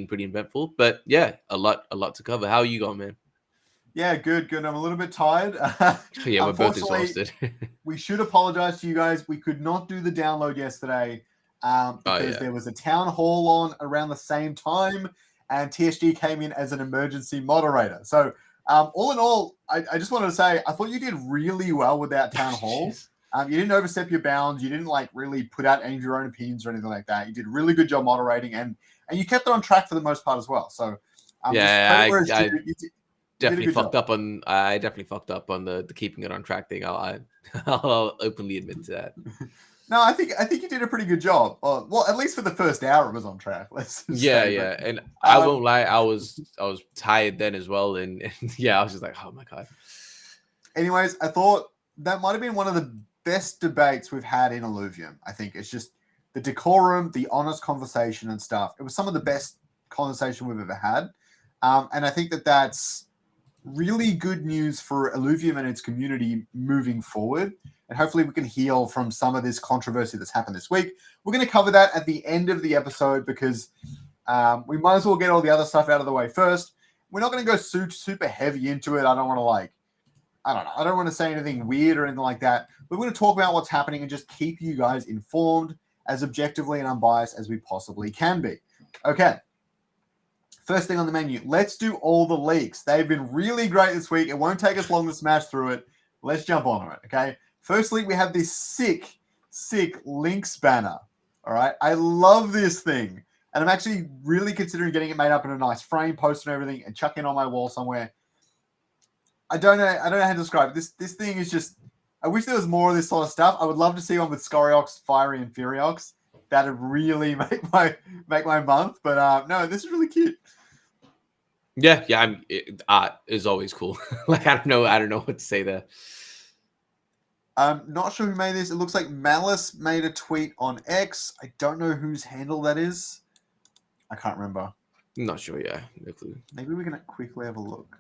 pretty eventful. But yeah, a lot to cover. How are you going, man? Yeah, good. I'm a little bit tired. Yeah, we're both exhausted. We should apologize to you guys. We could not do the download yesterday because there was a town hall on around the same time, and TSG came in as an emergency moderator. So all in all, I just wanted to say I thought you did really well with that town hall. You didn't overstep your bounds. You didn't like really put out any of your own opinions or anything like that. You did a really good job moderating, and you kept it on track for the most part as well. So I definitely fucked up on. I definitely fucked up on the keeping it on track thing. I'll openly admit to that. No, I think you did a pretty good job. Well, at least for the first hour, it was on track. And I won't lie, I was tired then as well, and yeah, I was just like, oh my god. Anyways, I thought that might have been one of the best debates we've had in Illuvium. I think it's just the decorum, the honest conversation and stuff. It was some of the best conversation we've ever had, and I think that's really good news for Illuvium and its community moving forward. And hopefully we can heal from some of this controversy that's happened this week. We're going to cover that at the end of the episode because we might as well get all the other stuff out of the way first. We're not going to go super heavy into it. I don't want to say anything weird or anything like that. We're going to talk about what's happening and just keep you guys informed as objectively and unbiased as we possibly can be. Okay. First thing on the menu, let's do all the leaks. They've been really great this week. It won't take us long to smash through it. Let's jump on it, okay? Firstly, we have this sick links banner, all right? I love this thing, and I'm actually really considering getting it made up in a nice frame, post and everything, and chuck it on my wall somewhere. I don't know how to describe it. This thing is just, I wish there was more of this sort of stuff. I would love to see one with Scoriox, Fiery, and Furiox. That'd really make my month, but no, this is really cute. Yeah. Art is always cool. Like I don't know what to say there. I'm not sure who made this. It looks like Malice made a tweet on X. I don't know whose handle that is. I can't remember. I'm not sure. Yeah, no clue. Maybe we can quickly have a look.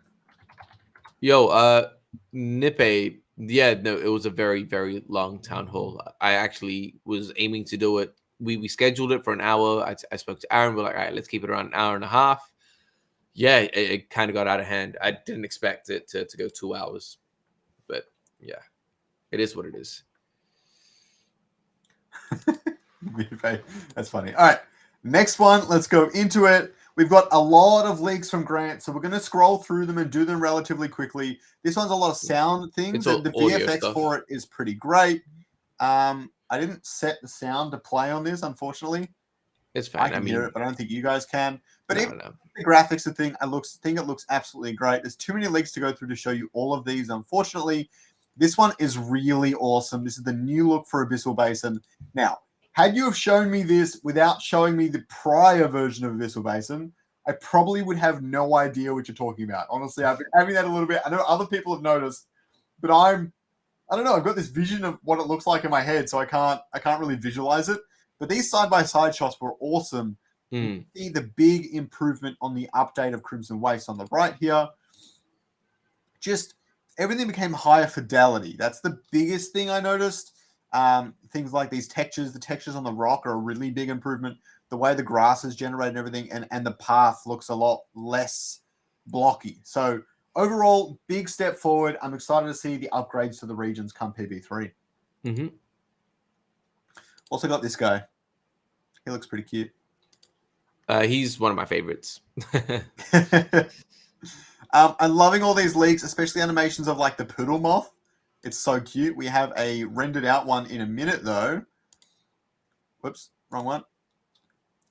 Yo, Nipe. Yeah, no, it was a very, very long town hall. I actually was aiming to do it. We scheduled it for an hour. I spoke to Aaron. We're like, all right, let's keep it around an hour and a half. Yeah, it kind of got out of hand. I didn't expect it to go 2 hours, but yeah, it is what it is. That's funny. All right, next one. Let's go into it. We've got a lot of leaks from Grant, so we're going to scroll through them and do them relatively quickly. This one's a lot of sound things, and the VFX stuff for it is pretty great. I didn't set the sound to play on this, unfortunately. It's fine. I can hear it, but I don't think you guys can. But no. The graphics and thing, I think it looks absolutely great. There's too many leaks to go through to show you all of these. Unfortunately, this one is really awesome. This is the new look for Abyssal Basin. Now, had you have shown me this without showing me the prior version of Abyssal Basin, I probably would have no idea what you're talking about. Honestly, I've been having that a little bit. I know other people have noticed, but I don't know. I've got this vision of what it looks like in my head, so I can't really visualize it. But these side-by-side shots were awesome. You see the big improvement on the update of Crimson Waste on the right here. Just everything became higher fidelity. That's the biggest thing I noticed. Things like these textures, the textures on the rock are a really big improvement. The way the grass is generated and everything, and the path looks a lot less blocky. So overall, big step forward. I'm excited to see the upgrades to the regions come PB3. Mm-hmm. Also got this guy. He looks pretty cute. He's one of my favorites. I'm loving all these leaks, especially animations of like the poodle moth. It's so cute. We have a rendered out one in a minute though. Whoops, wrong one.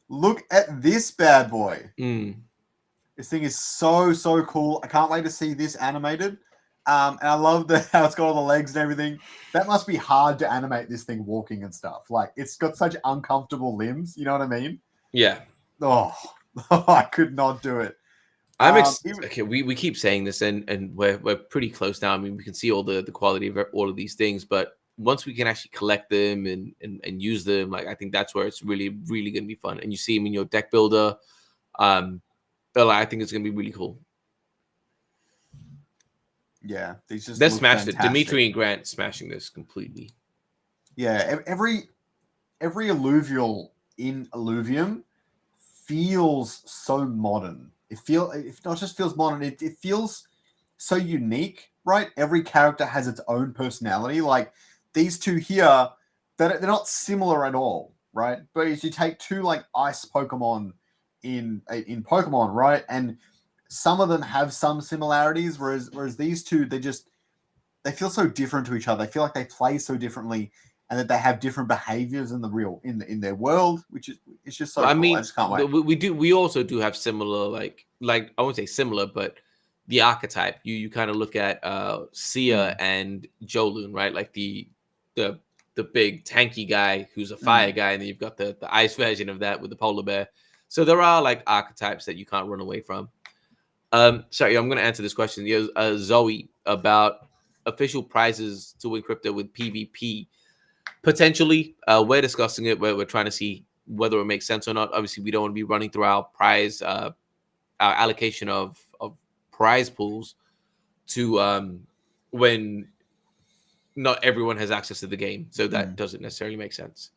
Look at this bad boy. This thing is so cool. I can't wait to see this animated. And I love how it's got all the legs and everything. That must be hard to animate this thing walking and stuff. Like it's got such uncomfortable limbs. You know what I mean? Yeah. Oh, I could not do it. Okay, we keep saying this, and we're pretty close now. I mean, we can see all the quality of all of these things, but once we can actually collect them and use them, like I think that's where it's really going to be fun. And you see them in your deck builder. But I think it's going to be really cool. Yeah, these just they smashed it. Dimitri and Grant smashing this completely. Yeah, every alluvial in Illuvium feels so modern. It not just feels modern, it feels so unique, right? Every character has its own personality. Like these two here, they're not similar at all, right? But if you take two like ice Pokemon in Pokemon, right? And some of them have some similarities, whereas these two, they feel so different to each other. They feel like they play so differently, and that they have different behaviors in the real in their world, which is it's just so I cool. I mean, just can't wait. we also do have similar like I won't say similar, but the archetype. You kind of look at Sia and Jolun, right? Like the big tanky guy who's a fire guy, and then you've got the ice version of that with the polar bear. So there are like archetypes that you can't run away from. Sorry, I'm going to answer this question. Zoe, about official prizes to win crypto with PvP. Potentially, we're discussing it. We're trying to see whether it makes sense or not. Obviously, we don't want to be running through our our allocation of prize pools to when not everyone has access to the game. So that doesn't necessarily make sense.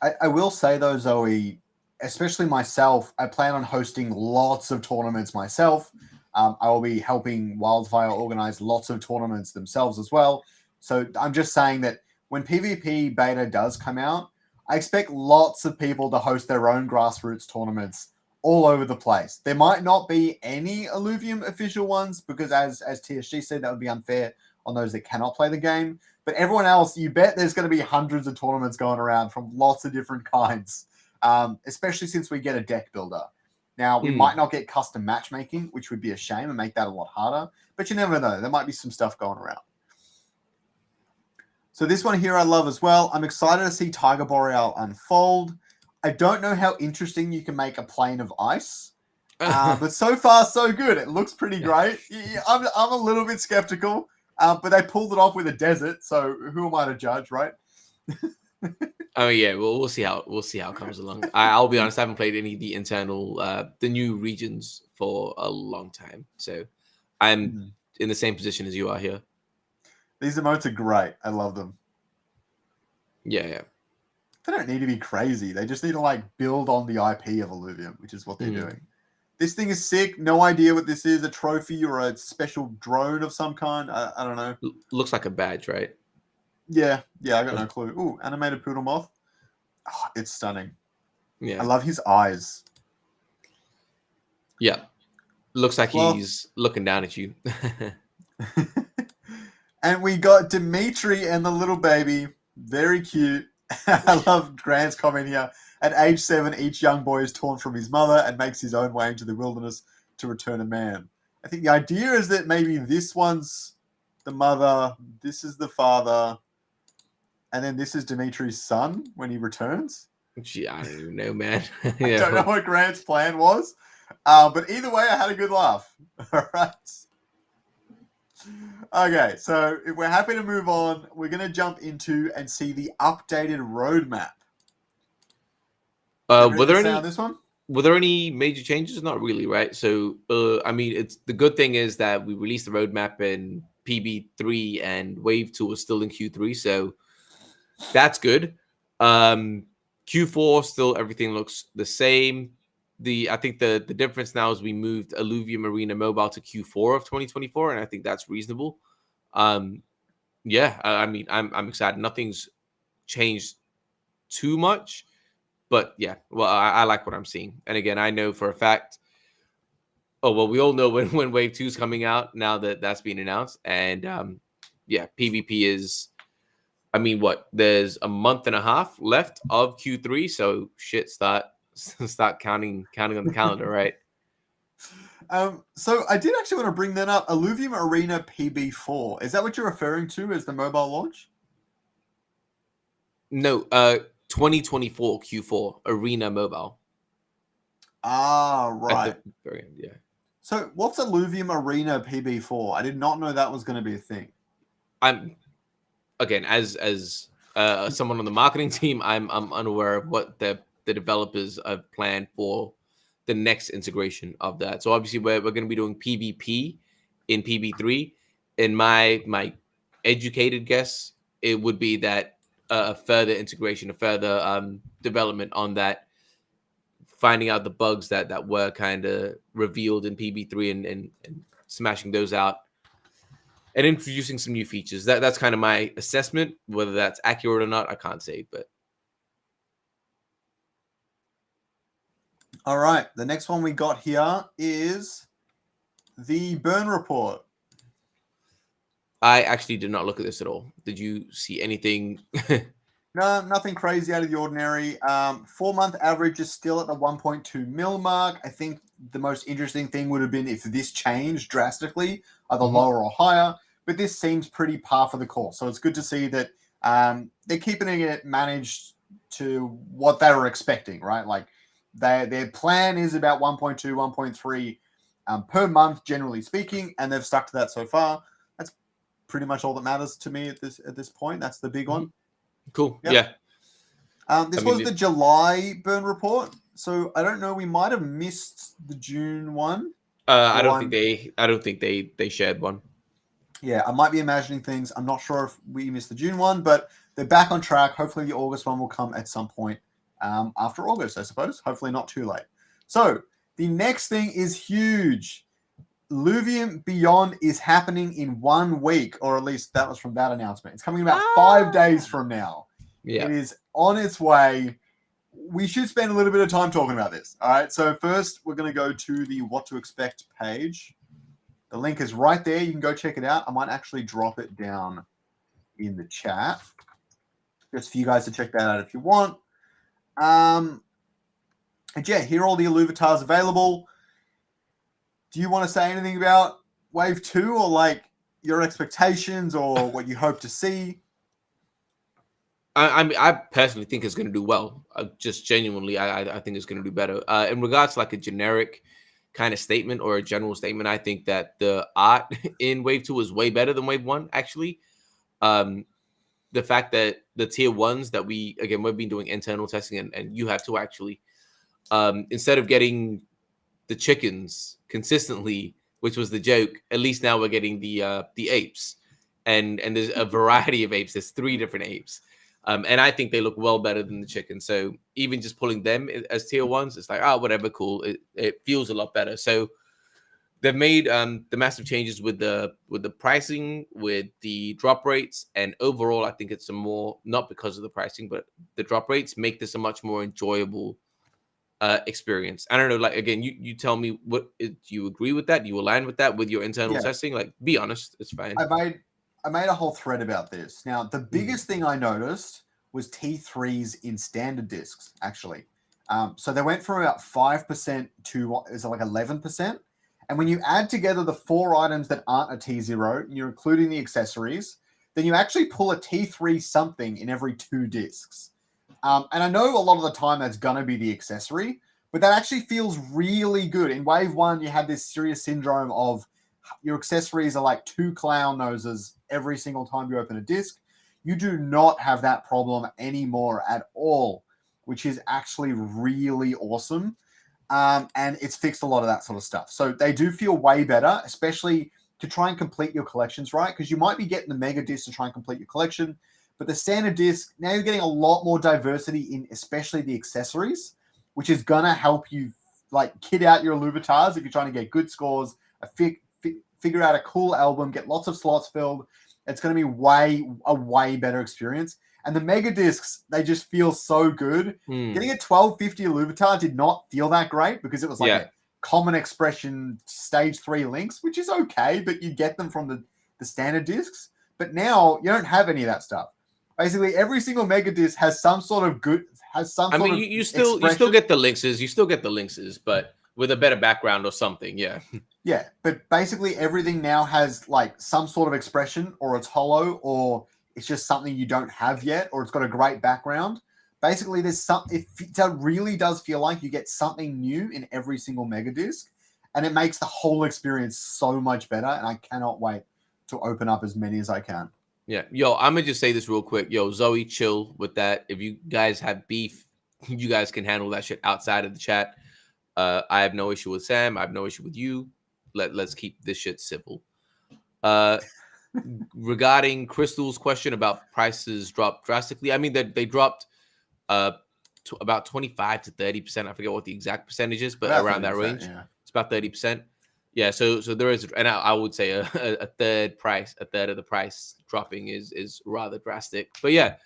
I will say though, Zoe, especially myself, I plan on hosting lots of tournaments myself. I will be helping Wildfire organize lots of tournaments themselves as well. So I'm just saying that when PvP beta does come out, I expect lots of people to host their own grassroots tournaments all over the place. There might not be any Illuvium official ones because, as TSG said, that would be unfair on those that cannot play the game. But everyone else, you bet there's going to be hundreds of tournaments going around from lots of different kinds, especially since we get a deck builder. Now, we might not get custom matchmaking, which would be a shame and make that a lot harder. But you never know. There might be some stuff going around. So this one here I love as well. I'm excited to see Tiger Boreal unfold. I don't know how interesting you can make a plane of ice. But so far, so good. It looks pretty great. I'm a little bit skeptical. But they pulled it off with a desert, so who am I to judge, right? Oh yeah, we'll see how it comes along. I'll be honest, I haven't played any of the internal, the new regions for a long time, so I'm in the same position as you are here. These emotes are great. I love them. Yeah. They don't need to be crazy. They just need to like build on the IP of Illuvium, which is what they're doing. This thing is sick. No idea what this is. A trophy or a special drone of some kind. I don't know. Looks like a badge, right? Yeah. I got no clue. Ooh, animated poodle moth. Oh, it's stunning. Yeah. I love his eyes. Yeah. Looks like he's looking down at you. And we got Dimitri and the little baby. Very cute. I love Grant's comment here. At age 7, each young boy is torn from his mother and makes his own way into the wilderness to return a man. I think the idea is that maybe this one's the mother, this is the father, and then this is Dimitri's son when he returns. Gee, I don't even know, man. I don't know what Grant's plan was, but either way, I had a good laugh. All right. Okay, so if we're happy to move on, we're going to jump into and see the updated roadmap. Were there any on this one? Were there any major changes? Not really, right? So, I mean, it's the good thing is that we released the roadmap in PB3 and Wave 2 is still in Q3, so that's good. Q4 still everything looks the same. I think the difference now is we moved Illuvium Arena Mobile to Q4 of 2024, and I think that's reasonable. Yeah, I mean, I'm excited. Nothing's changed too much, but yeah, well, I like what I'm seeing. And again, I know for a fact. Oh well, we all know when Wave 2 is coming out now that that's been announced, and yeah, PvP is. I mean, what? There's a month and a half left of Q3, so shit, start counting on the calendar, right? So I did actually want to bring that up. Illuvium Arena PB4. Is that what you're referring to as the mobile launch? No, 2024 Q4 Arena Mobile. Ah, right. At the very end, yeah. So what's Illuvium Arena PB4? I did not know that was going to be a thing. I'm again as someone on the marketing team, I'm unaware of what the developers have planned for the next integration of that. So obviously we're going to be doing PvP in PB3. In my educated guess, it would be that a further integration, a further development on that finding out the bugs that were kind of revealed in PB3 and smashing those out and introducing some new features. That's kind of my assessment. Whether that's accurate or not, I can't say. But all right, the next one we got here is the burn report. I actually did not look at this at all. Did you see anything? No, nothing crazy out of the ordinary. 4-month average is still at the 1.2 mil mark. I think the most interesting thing would have been if this changed drastically, either lower or higher. But this seems pretty par for the course. So it's good to see that they're keeping it managed to what they were expecting, right? Like their plan is about 1.2, 1.3 per month, generally speaking, and they've stuck to that so far. That's pretty much all that matters to me at this point. That's the big one. Cool. Yep. Yeah. This was the July burn report, so I don't know. We might have missed the June one. I don't think they shared one. Yeah, I might be imagining things. I'm not sure if we missed the June one, but they're back on track. Hopefully, the August one will come at some point after August, I suppose. Hopefully, not too late. So the next thing is huge. Illuvium Beyond is happening in 1 week, or at least that was from that announcement. It's coming about 5 days from now. Yeah. It is on its way. We should spend a little bit of time talking about this. All right. So first, we're going to go to the What to Expect page. The link is right there. You can go check it out. I might actually drop it down in the chat just for you guys to check that out if you want. And yeah, here are all the Illuvatars available. Do you want to say anything about Wave 2 or like your expectations or what you hope to see? I personally think it's going to do well. Just genuinely, I think it's going to do better. In regards to like a generic kind of statement or a general statement, I think that the art in Wave 2 is way better than Wave 1, actually. The fact that the tier 1s that we've been doing internal testing and you have to actually, instead of getting the chickens consistently, which was the joke, at least now we're getting the apes. And there's a variety of apes. There's 3 different apes. And I think they look well better than the chicken. So even just pulling them as tier 1s, it's like, oh, whatever, cool. It feels a lot better. So they've made the massive changes with the pricing, with the drop rates, and overall, I think it's a more, not because of the pricing, but the drop rates make this a much more enjoyable experience. I don't know, like, again, you tell me, what do you agree with that? Do you align with that with your internal testing? Like, be honest, it's fine. I made a whole thread about this. Now, the biggest thing I noticed was T3s in standard discs, actually. So they went from about 5% to what is it, like 11%. And when you add together the 4 items that aren't a T0, you're including the accessories, then you actually pull a T3 something in every 2 discs. And I know a lot of the time that's going to be the accessory, but that actually feels really good. In Wave 1, you had this serious syndrome of your accessories are like 2 clown noses every single time you open a disc. You do not have that problem anymore at all, which is actually really awesome. And it's fixed a lot of that sort of stuff. So they do feel way better, especially to try and complete your collections, right? Because you might be getting the mega disc to try and complete your collection, but the standard disc, now you're getting a lot more diversity in especially the accessories, which is going to help you like kit out your Illuvatars if you're trying to get good scores, figure out a cool album, get lots of slots filled. It's going to be a way better experience. And the mega discs, they just feel so good. Getting a 1250 Illuvatar did not feel that great because it was like a common expression stage 3 links, which is okay, but you get them from the standard discs. But now you don't have any of that stuff. Basically, every single mega disc has some sort of you still get the linkses. You still get the linkses, but with a better background or something. Yeah. Yeah, but basically everything now has like some sort of expression, or it's hollow, or it's just something you don't have yet, or it's got a great background. Basically, it really does feel like you get something new in every single mega disc, and it makes the whole experience so much better. And I cannot wait to open up as many as I can. Yeah, yo, I'm gonna just say this real quick. Yo, Zoe, chill with that. If you guys have beef, you guys can handle that shit outside of the chat. I have no issue with Sam. I have no issue with you. Let's keep this shit civil. Regarding Crystal's question about prices dropped drastically, I mean that they dropped about 25 to 30%. I forget what the exact percentage is, but About around that 30%, range. yeah. It's about 30%. Yeah, so there is, and I would say a third of the price dropping is rather drastic. But yeah,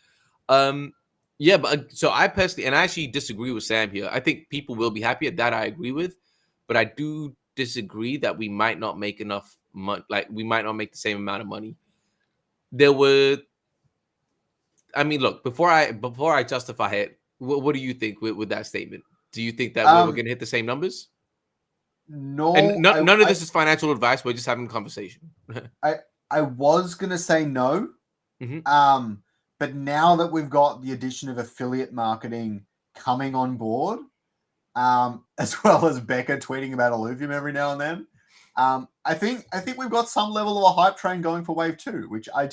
but so I personally, and I actually disagree with Sam here. I think people will be happy at that. I agree with, but I do disagree that we might not make enough money. Like we might not make the same amount of money. There were, I mean, look, before I justify it, what do you think with that statement? Do you think that we're going to hit the same numbers? And No, none of this is financial advice. We're just having a conversation. I was gonna say no. Mm-hmm. But now that we've got the addition of affiliate marketing coming on board, as well as Becca tweeting about Illuvium every now and then, I think we've got some level of a hype train going for Wave 2, which I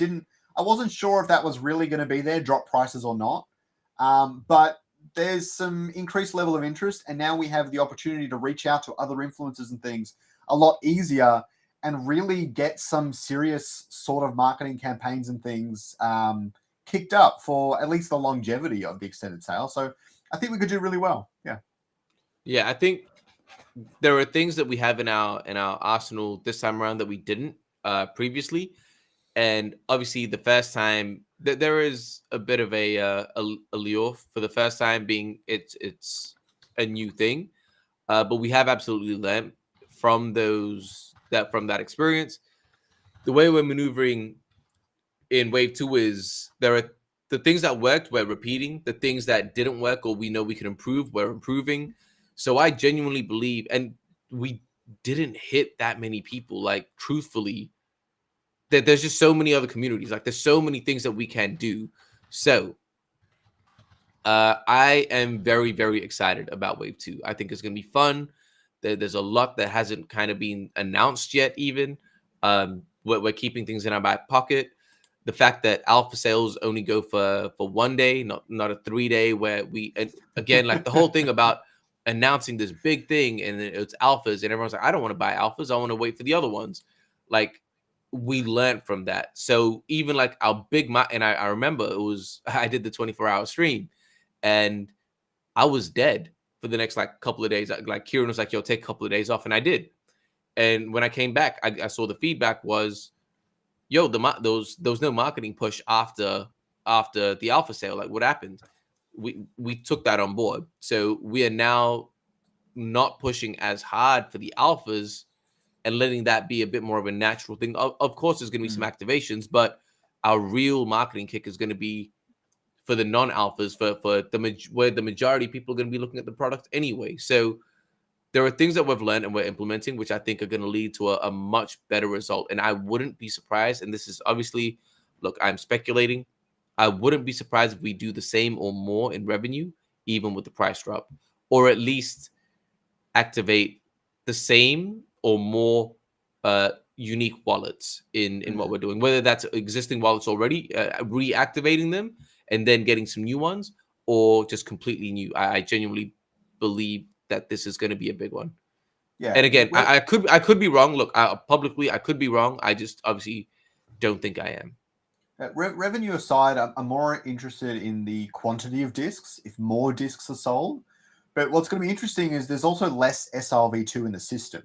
wasn't sure if that was really going to be there, drop prices or not. But there's some increased level of interest, and now we have the opportunity to reach out to other influencers and things a lot easier and really get some serious sort of marketing campaigns and things kicked up for at least the longevity of the extended sale. So I think we could do really well. Yeah. Yeah, I think there are things that we have in our arsenal this time around that we didn't previously, and obviously the first time there is a bit of a lure for the first time being it's a new thing, but we have absolutely learned from that experience. The way we're maneuvering in Wave 2 is there are the things that worked, we're repeating. The things that didn't work or we know we can improve, we're improving. So I genuinely believe, and we didn't hit that many people, like truthfully, that there's just so many other communities. Like there's so many things that we can do. So I am very, very excited about Wave 2. I think it's going to be fun. There's a lot that hasn't kind of been announced yet, even. We're keeping things in our back pocket. The fact that alpha sales only go for 1 day, not a 3-day, where and again, like the whole thing about announcing this big thing and it's alphas, and everyone's like, I don't want to buy alphas. I want to wait for the other ones. Like, we learned from that. So even like our big, and I remember I did the 24-hour stream and I was dead for the next like couple of days. Like Kieran was like, yo, take a couple of days off. And I did. And when I came back, I saw the feedback was, yo, those no marketing push after the alpha sale. Like what happened? We took that on board. So we are now not pushing as hard for the alphas and letting that be a bit more of a natural thing. Of course, there's going to be some activations, but our real marketing kick is going to be for the non-alphas, where the majority of people are going to be looking at the product anyway. So there are things that we've learned and we're implementing, which I think are going to lead to a much better result. And I wouldn't be surprised, and this is obviously, look, I'm speculating. I wouldn't be surprised if we do the same or more in revenue, even with the price drop, or at least activate the same or more unique wallets in what we're doing, whether that's existing wallets already, reactivating them and then getting some new ones, or just completely new. I genuinely believe that this is going to be a big one. Yeah. And again, I could be wrong. Look, publicly, I could be wrong. I just obviously don't think I am. Revenue aside, I'm more interested in the quantity of discs, if more discs are sold. But what's going to be interesting is there's also less SRV2 in the system.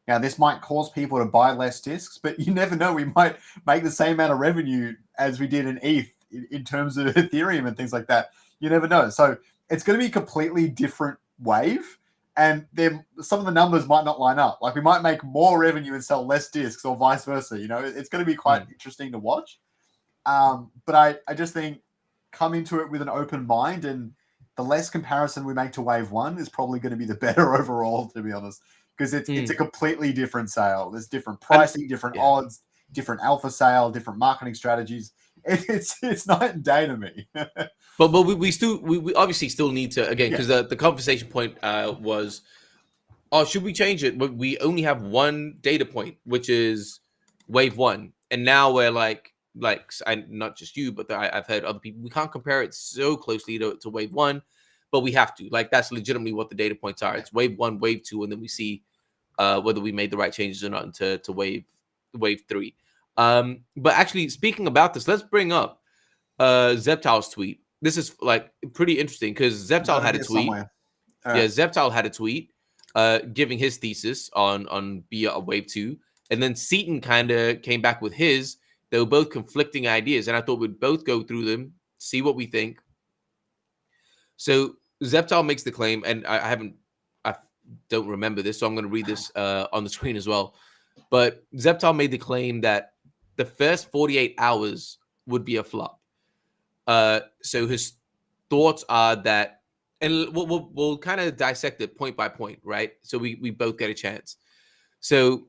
Now, this might cause people to buy less discs, but you never know. We might make the same amount of revenue as we did in ETH in terms of Ethereum and things like that. You never know. So it's going to be a completely different wave. And then some of the numbers might not line up. Like we might make more revenue and sell less discs or vice versa. You know, it's going to be quite interesting to watch. But I just think come into it with an open mind, and the less comparison we make to Wave 1 is probably going to be the better overall, to be honest, because it's a completely different sale. There's different pricing, different odds, different alpha sale, different marketing strategies. It's night and day to me. But we obviously still need to, again, because the conversation point was, oh, should we change it? But we only have one data point, which is Wave 1, and now we're like not just you, but I've heard other people. We can't compare it so closely to Wave 1, but we have to. Like that's legitimately what the data points are. It's Wave 1, Wave 2, and then we see whether we made the right changes or not into Wave 3. But actually, speaking about this, let's bring up Zeptal's tweet. this is like pretty interesting because Zeptal Got it had a here tweet. somewhere. Yeah, Zeptal had a tweet giving his thesis on Be a Wave 2. And then Seaton kind of came back with his. They were both conflicting ideas. And I thought we'd both go through them, see what we think. So Zeptal makes the claim, and I don't remember this, so I'm going to read this on the screen as well. But Zeptal made the claim that the first 48 hours would be a flop. So his thoughts are that, and we'll kind of dissect it point by point, right? So we both get a chance. So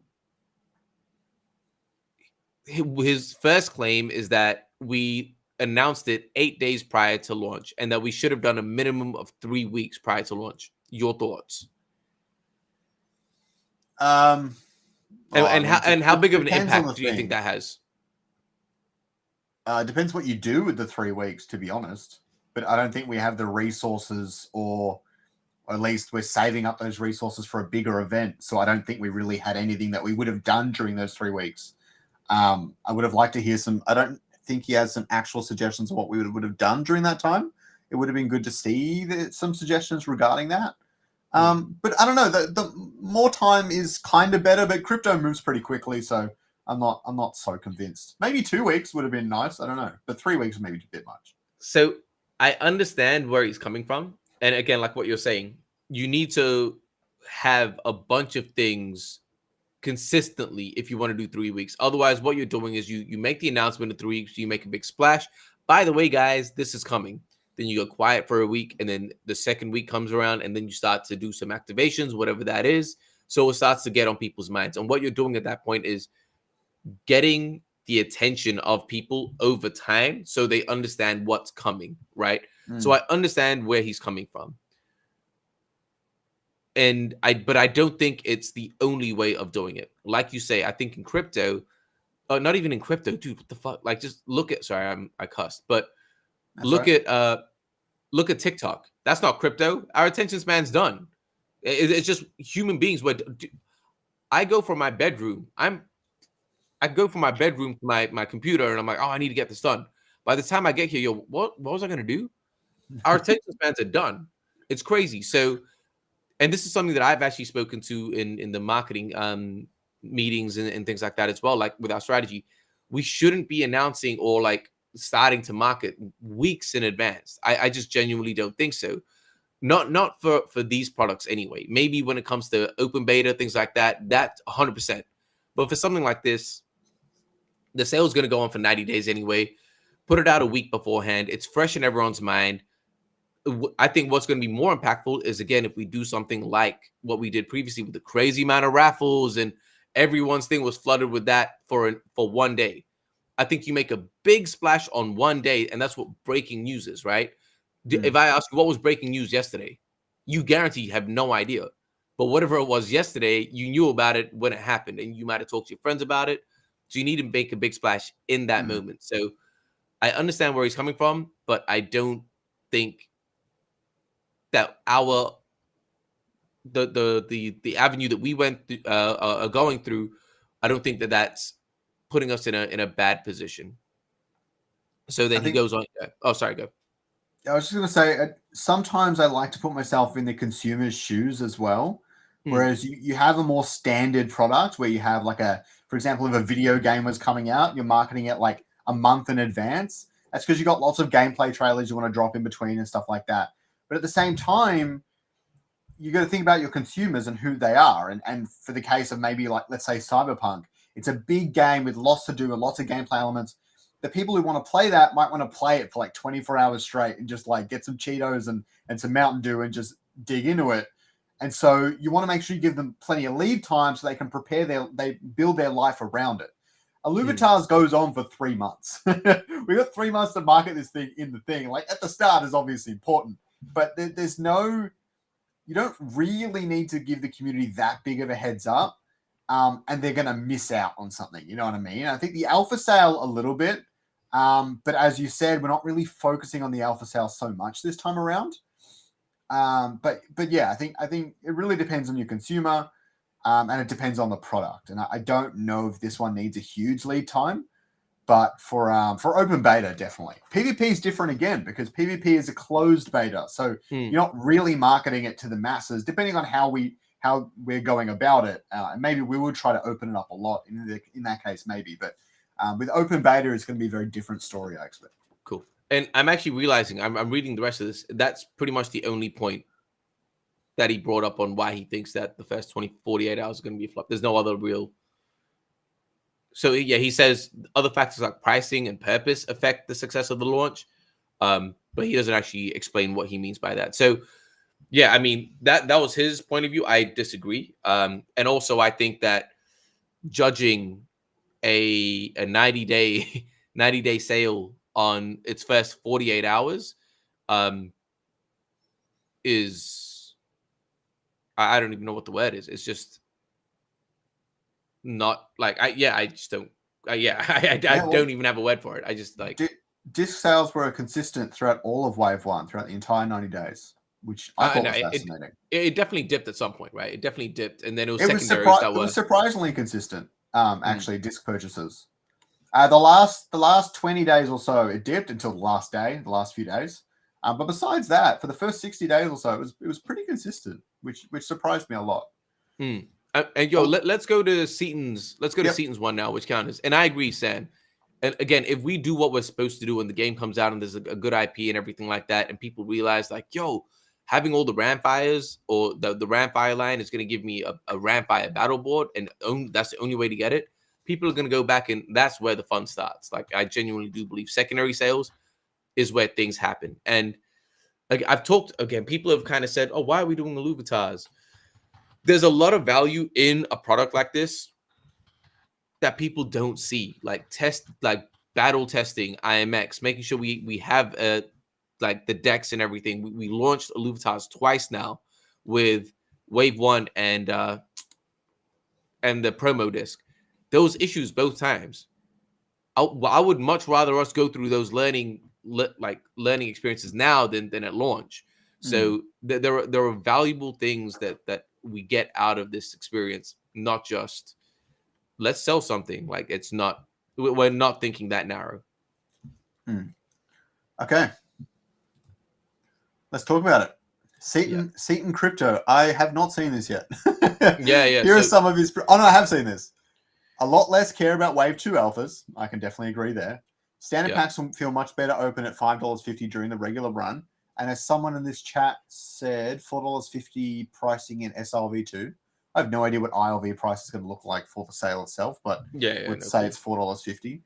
his first claim is that we announced it 8 days prior to launch, and that we should have done a minimum of 3 weeks prior to launch. Your thoughts? Well, And how big of an depends on the impact do you think thing. that has? Depends what you do with the 3 weeks, to be honest. But I don't think we have the resources, or at least we're saving up those resources for a bigger event. So I don't think we really had anything that we would have done during those 3 weeks. I would have liked to hear some. I don't think he has some actual suggestions of what we would have done during that time. It would have been good to see some suggestions regarding that. But I don't know. The more time is kind of better, but crypto moves pretty quickly, so I'm not so convinced. Maybe 2 weeks would have been nice. I don't know, but 3 weeks maybe a bit much. So I understand where he's coming from, and again, like what you're saying, you need to have a bunch of things consistently if you want to do 3 weeks. Otherwise, what you're doing is you make the announcement in 3 weeks, you make a big splash. By the way, guys, this is coming. Then you go quiet for a week, and then the second week comes around, and then you start to do some activations, whatever that is. So it starts to get on people's minds. And what you're doing at that point is getting the attention of people over time so they understand what's coming, right? So I understand where he's coming from. But I don't think it's the only way of doing it. Like you say, I think in crypto, not even in crypto, dude, what the fuck? Like, just look at, sorry, I cussed, but That's look right. at TikTok. That's not crypto. Our attention span's done. It's just human beings. I go from my bedroom. I go from my bedroom to my computer, and I'm like, oh, I need to get this done. By the time I get here, what was I gonna do? Our attention spans are done. It's crazy. So, and this is something that I've actually spoken to in the marketing meetings and things like that as well. Like with our strategy, we shouldn't be announcing or like starting to market weeks in advance. I just genuinely don't think so. Not for these products anyway. Maybe when it comes to open beta, things like that, that's 100%. But for something like this, the sale is going to go on for 90 days anyway. Put it out a week beforehand. It's fresh in everyone's mind. I think what's going to be more impactful is, again, if we do something like what we did previously with the crazy amount of raffles, and everyone's thing was flooded with that for 1 day. I think you make a big splash on 1 day, and that's what breaking news is, right? If I ask you what was breaking news yesterday, you guarantee have no idea. But whatever it was yesterday, you knew about it when it happened, and you might have talked to your friends about it. So you need to make a big splash in that moment. So I understand where he's coming from, but I don't think that the avenue that we went through, going through, I don't think that that's putting us in a bad position. So then he goes on. Oh, sorry, go. I was just going to say, sometimes I like to put myself in the consumer's shoes as well. Whereas you have a more standard product where you have like for example, if a video game was coming out, you're marketing it like a month in advance. That's because you got lots of gameplay trailers you want to drop in between and stuff like that. But at the same time, you got to think about your consumers and who they are. And for the case of maybe like, let's say Cyberpunk, it's a big game with lots to do and lots of gameplay elements. The people who want to play that might want to play it for like 24 hours straight and just like get some Cheetos and some Mountain Dew and just dig into it. And so you want to make sure you give them plenty of lead time so they can they build their life around it. Illuvitas goes on for 3 months. We got 3 months to market this thing in the thing. Like at the start is obviously important, but you don't really need to give the community that big of a heads up. And they're going to miss out on something. You know what I mean? I think the alpha sale a little bit. But as you said, we're not really focusing on the alpha sale so much this time around. But yeah, I think it really depends on your consumer, and it depends on the product. And I don't know if this one needs a huge lead time, But for open beta, definitely. PvP is different again because PvP is a closed beta, so you're not really marketing it to the masses. Depending on how we're going about it, and maybe we would try to open it up a lot in that case, maybe. But with open beta, it's going to be a very different story, I expect. Cool. And I'm actually realizing I'm reading the rest of this. That's pretty much the only point that he brought up on why he thinks that the first 48 hours are going to be a flop. There's no other real. So yeah, he says other factors like pricing and purpose affect the success of the launch, but he doesn't actually explain what he means by that. So yeah, I mean that was his point of view. I disagree, and also I think that judging a 90-day 90-day sale on its first 48 hours is I don't even know what the word is. It's just not like I just don't I don't even have a word for it. I just like disc sales were consistent throughout all of Wave 1 throughout the entire 90 days, which I thought was fascinating. It definitely dipped at some point, right? It definitely dipped, and then it was secondaries that were. It was surprisingly consistent. Actually, disc purchases. The last 20 days or so, it dipped until the last few days. But besides that, for the first 60 days or so, it was pretty consistent, which surprised me a lot. And let's go to Seaton's. Let's go to Seaton's one now, which counts. And I agree, Sam. And again, if we do what we're supposed to do when the game comes out and there's a good IP and everything like that, and people realize like, yo, having all the Ramfires or the Ramfire line is going to give me a Ramfire battle board, and that's the only way to get it. People are going to go back, and that's where the fun starts. Like, I genuinely do believe secondary sales is where things happen. And like I've talked again, people have kind of said, oh, why are we doing the Illuvitas? There's a lot of value in a product like this that people don't see, like battle testing, IMX, making sure we have like the decks and everything. We launched Illuvitas twice now with Wave 1 and the promo disc. Those issues both times. I would much rather us go through those learning experiences now than at launch. So there are valuable things that we get out of this experience, not just let's sell something. Like we're not thinking that narrow. Okay, let's talk about it. Seaton Crypto. I have not seen this yet. yeah. Here are some of his. Oh no, I have seen this. A lot less care about Wave 2 alphas. I can definitely agree there. Standard packs will feel much better open at $5.50 during the regular run. And as someone in this chat said, $4.50 pricing in SRV2. I have no idea what ILV price is going to look like for the sale itself, but say it's $4.50.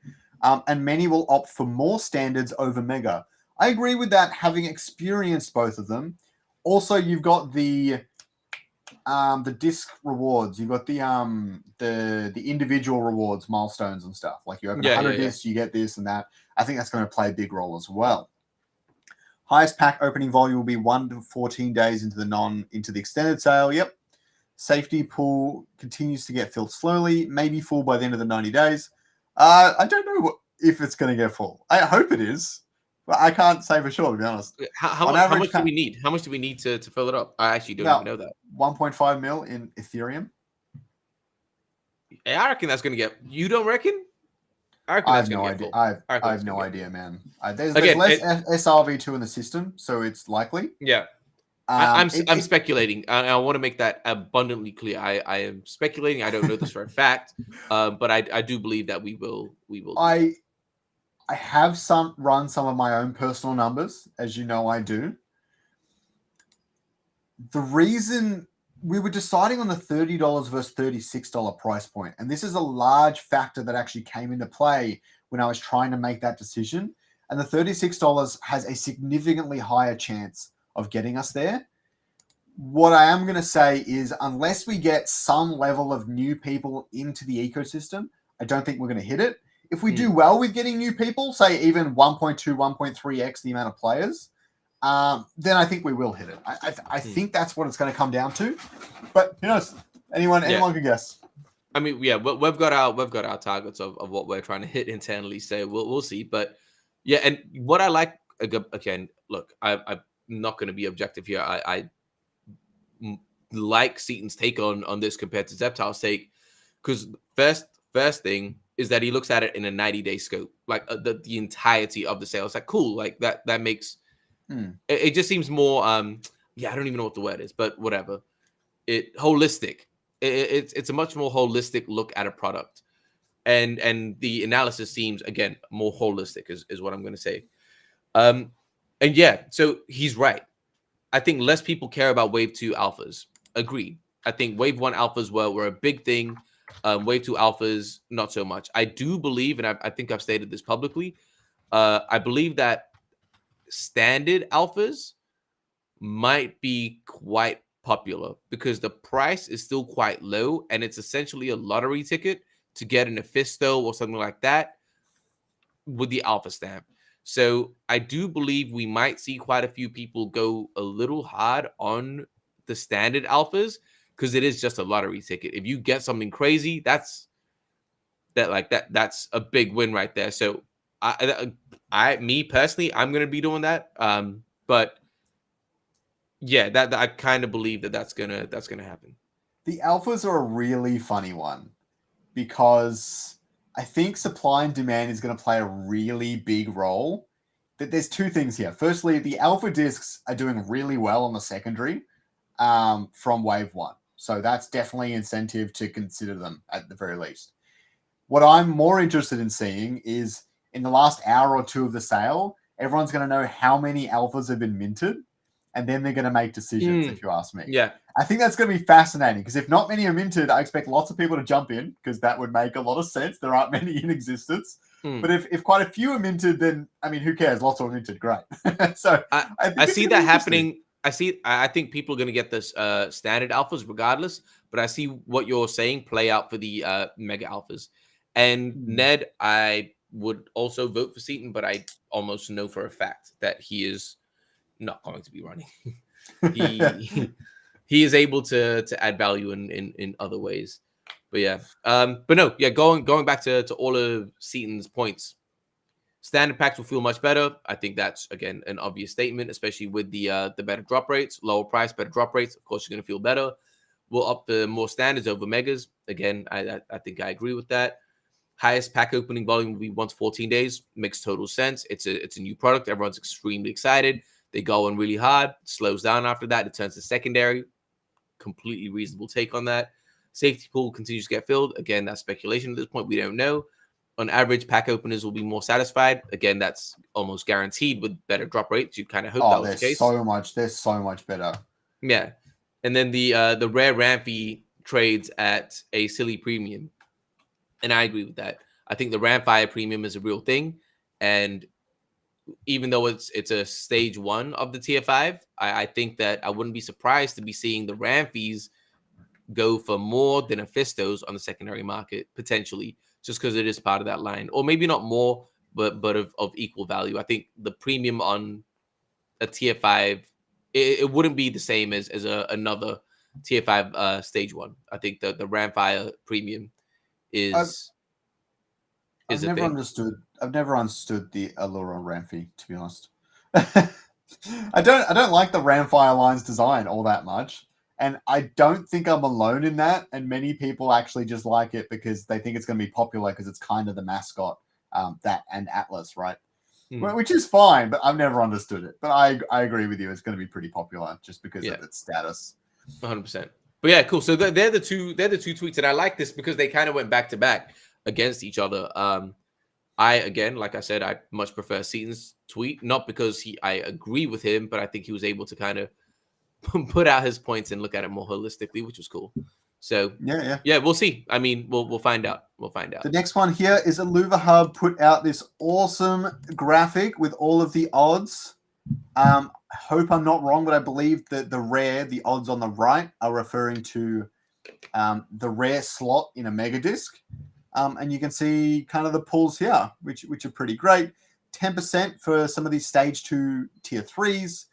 And many will opt for more standards over Mega. I agree with that, having experienced both of them. Also, you've got the disc rewards. You've got the individual rewards, milestones and stuff. Like you open 100 discs, you get this and that. I think that's going to play a big role as well. Highest pack opening volume will be 1 to 14 days into the extended sale. Yep. Safety pool continues to get filled slowly, maybe full by the end of the 90 days. I don't know if it's going to get full. I hope it is, but I can't say for sure, to be honest. How much do we need? How much do we need to fill it up? I actually don't even know that. 1.5 mil in Ethereum. I reckon that's going to get. You don't reckon? I have no idea. I have no idea, man. There's less SRV2 in the system, so it's likely. Yeah. I'm speculating. I want to make that abundantly clear. I am speculating. I don't know this for a fact, but I do believe that we will. I have run some of my own personal numbers, as you know I do. The reason we were deciding on the $30 versus $36 price point, and this is a large factor that actually came into play when I was trying to make that decision. And the $36 has a significantly higher chance of getting us there. What I am going to say is, unless we get some level of new people into the ecosystem, I don't think we're going to hit it. If we do well with getting new people, say even 1.2, 1.3x the amount of players, then I think we will hit it. I think that's what it's going to come down to. But who knows? Anyone can guess. I mean, yeah, we've got our targets of what we're trying to hit internally. So we'll see. But yeah, and what I like again, look, I'm not going to be objective here. I like Seaton's take on this compared to Zeptile's take, because first thing, is that he looks at it in a 90-day scope, like the entirety of the sale. It's like, cool, like that makes it just seems more yeah, I don't even know what the word is, but whatever. It holistic. It's a much more holistic look at a product. And the analysis seems, again, more holistic is what I'm going to say. And yeah, so he's right. I think less people care about wave 2 alphas. Agreed. I think wave 1 alphas were a big thing. Wave 2 alphas, not so much. I do believe, and I think I've stated this publicly, I believe that standard alphas might be quite popular because the price is still quite low and it's essentially a lottery ticket to get an Mephisto or something like that with the alpha stamp. So I do believe we might see quite a few people go a little hard on the standard alphas because it is just a lottery ticket. If you get something crazy, that's a big win right there. So me personally, I'm gonna be doing that. But yeah, that I kind of believe that's gonna happen. The alphas are a really funny one because I think supply and demand is going to play a really big role. That there's two things here. Firstly, the alpha discs are doing really well on the secondary from wave 1. So that's definitely incentive to consider them at the very least. What I'm more interested in seeing is in the last hour or two of the sale, everyone's going to know how many alphas have been minted, and then they're going to make decisions, if you ask me. Yeah. I think that's going to be fascinating because if not many are minted, I expect lots of people to jump in because that would make a lot of sense. There aren't many in existence. But if quite a few are minted, then, I mean, who cares? Lots are minted. Great. So I see that happening. I think people are going to get this standard alphas regardless, but I see what you're saying play out for the mega alphas. And Ned, I would also vote for Seaton, but I almost know for a fact that he is not going to be running. he is able to add value in other ways. But yeah, but no, yeah, going back to all of Seaton's points, standard packs will feel much better. I think that's, again, an obvious statement, especially with the better drop rates, lower price, better drop rates. Of course, you're going to feel better. We'll up the more standards over megas. Again, I think I agree with that. Highest pack opening volume will be once 14 days. Makes total sense. It's a new product. Everyone's extremely excited. They go in really hard. Slows down after that. It turns to secondary. Completely reasonable take on that. Safety pool continues to get filled. Again, that's speculation at this point. We don't know. On average, pack openers will be more satisfied. Again, that's almost guaranteed with better drop rates. You kind of hope that was the case. They're so much better. Yeah. And then the rare Rampy trades at a silly premium. And I agree with that. I think the Ramfire premium is a real thing. And even though it's a stage 1 of the tier 5, I think that I wouldn't be surprised to be seeing the Ramfies go for more than Mephistos on the secondary market, potentially, just because it is part of that line. Or maybe not more, but of equal value. I think the premium on a tier 5, it wouldn't be the same as another tier 5 stage 1. I think the Ramfire premium is I've a never thing. understood the allure on Ramfy, to be honest. I don't like the Ramfire line's design all that much. And I don't think I'm alone in that. And many people actually just like it because they think it's going to be popular because it's kind of the mascot, that and Atlas, right? Which is fine, but I've never understood it. But I agree with you. It's going to be pretty popular just because of its status. 100%. But yeah, cool. So they're the two tweets, and I like this because they kind of went back to back against each other. Again, like I said, I much prefer Seaton's tweet, not because I agree with him, but I think he was able to kind of put out his points and look at it more holistically, which was cool. So yeah, we'll see. I mean, we'll find out. We'll find out. The next one here is Illuvahub put out this awesome graphic with all of the odds. I hope I'm not wrong, but I believe that the odds on the right are referring to the rare slot in a mega disc. And you can see kind of the pulls here, which are pretty great. 10% for some of these stage 2 tier 3s.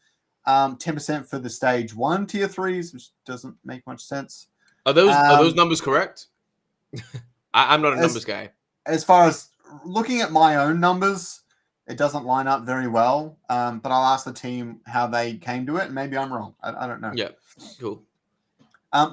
10% for the stage 1 tier 3s, which doesn't make much sense. Are those numbers correct? I'm not a numbers guy. As far as looking at my own numbers, it doesn't line up very well. But I'll ask the team how they came to it. Maybe I'm wrong. I don't know. Yeah, cool.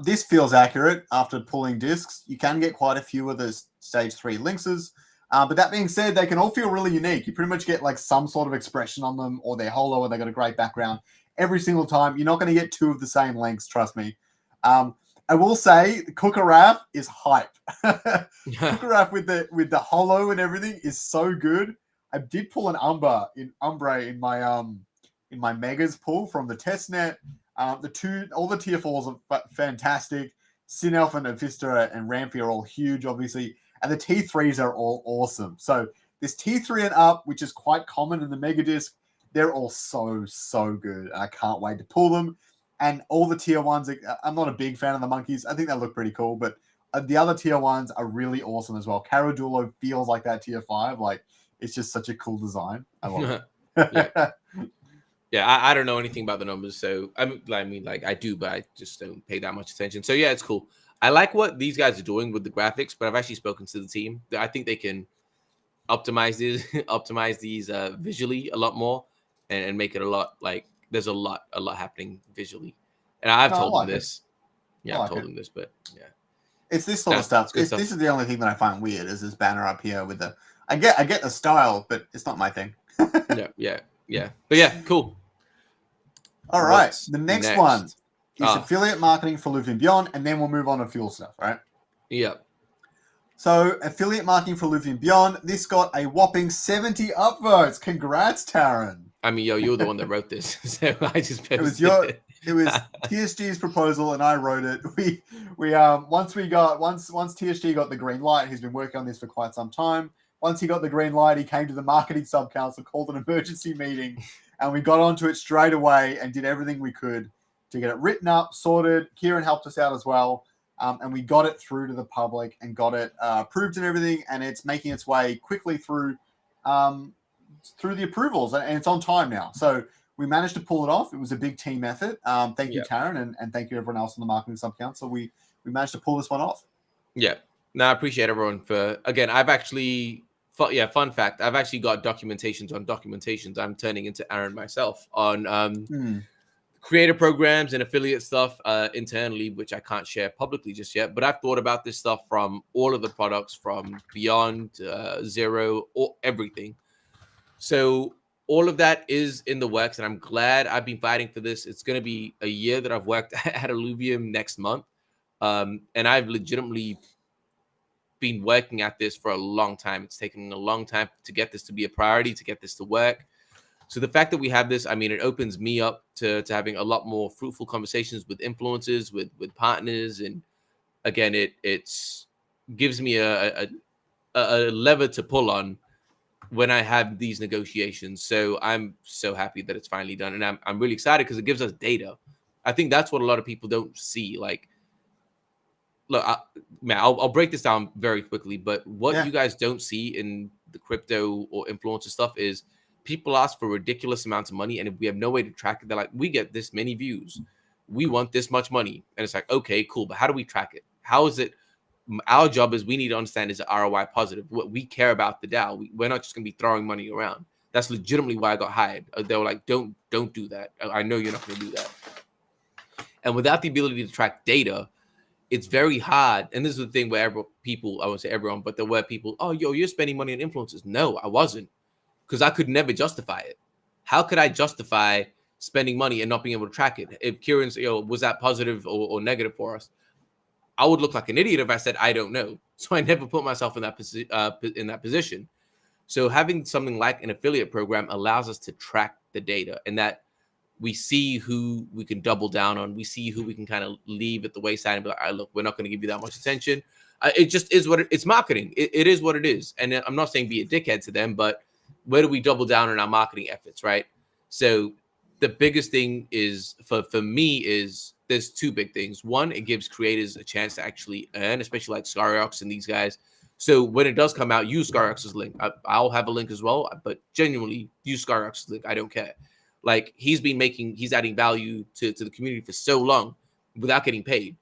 This feels accurate after pulling discs. You can get quite a few of the stage 3 lynxes. But that being said, they can all feel really unique. You pretty much get like some sort of expression on them, or they're hollow, or they got a great background. Every single time, you're not going to get 2 of the same lengths, trust me. I will say, Kukaraf is hype. Kukaraf with the hollow and everything is so good. I did pull an Umbre in my Megas pull from the testnet. All the tier 4s are fantastic. Sinelf and Avista and Rampy are all huge, obviously. And the T3s are all awesome. So this T3 and up, which is quite common in the Mega Disc, they're all so good. I can't wait to pull them. And all the tier 1s, I'm not a big fan of the monkeys. I think they look pretty cool. But the other tier 1s are really awesome as well. Caradulo feels like that tier 5. Like, it's just such a cool design. I love it. Yeah, I don't know anything about the numbers, so I mean, like I do, but I just don't pay that much attention. So yeah, it's cool. I like what these guys are doing with the graphics, but I've actually spoken to the team. I think they can optimize these visually a lot more and make it a lot like there's a lot happening visually. And I've told them this. Yeah, I've told them this, but yeah, it's this sort of stuff. This is the only thing that I find weird is this banner up here with the. I get the style, but it's not my thing. Yeah. But yeah, cool. All right. The next one is affiliate marketing for Illuvium Beyond, and then we'll move on to fuel stuff, right? Yeah. So affiliate marketing for Illuvium Beyond. This got a whopping 70 upvotes. Congrats, Taryn. I mean, you're the one that wrote this, so I just it was TSG's proposal, and I wrote it. Once TSG got the green light, he's been working on this for quite some time. Once he got the green light, he came to the marketing sub-council, called an emergency meeting, and we got onto it straight away and did everything we could to get it written up, sorted. Kieran helped us out as well, and we got it through to the public and got it approved and everything, and it's making its way quickly through the approvals, and it's on time now. So we managed to pull it off. It was a big team effort. Thank you, Taryn, and thank you everyone else on the marketing sub-council. We managed to pull this one off. Yeah. No, I appreciate everyone for, again, I've actually... fun fact, I've actually got documentations I'm turning into Aaron myself on creator programs and affiliate stuff internally, which I can't share publicly just yet. But I've thought about this stuff from all of the products, from Beyond, Zero, or everything. So all of that is in the works, and I'm glad I've been fighting for this. It's going to be a year that I've worked at Illuvium next month. And I've legitimately been working at this for a long time. It's taken a long time to get this to be a priority, to get this to work. So the fact that we have this, I mean, it opens me up to having a lot more fruitful conversations with influencers, with partners. And again, it's gives me a lever to pull on when I have these negotiations. So I'm so happy that it's finally done. And I'm really excited because it gives us data. I think that's what a lot of people don't see. Like, look, I'll break this down very quickly, but what you guys don't see in the crypto or influencer stuff is people ask for ridiculous amounts of money, and if we have no way to track it, they're like, we get this many views, we want this much money. And it's like, okay, cool, but how do we track it? How is it? Our job is we need to understand, is it ROI positive? What we care about the DAO. We're not just going to be throwing money around. That's legitimately why I got hired. They were like, don't do that. I know you're not going to do that. And without the ability to track data, it's very hard. And this is the thing where people, I won't say everyone, but there were people, oh, you're spending money on influencers. No, I wasn't, because I could never justify it. How could I justify spending money and not being able to track it? If Kieran's, was that positive or negative for us? I would look like an idiot if I said, I don't know. So I never put myself in that position. So having something like an affiliate program allows us to track the data, and that we see who we can double down on. We see who we can kind of leave at the wayside and be like, look, we're not going to give you that much attention. It just is what it's marketing. It is what it is. And I'm not saying be a dickhead to them, but where do we double down on our marketing efforts, right? So the biggest thing is for me is there's two big things. One, it gives creators a chance to actually earn, especially like Scoriox and these guys. So when it does come out, use Scoriox's link. I'll have a link as well, but genuinely use Scoriox's link. I don't care. Like, he's adding value to the community for so long without getting paid.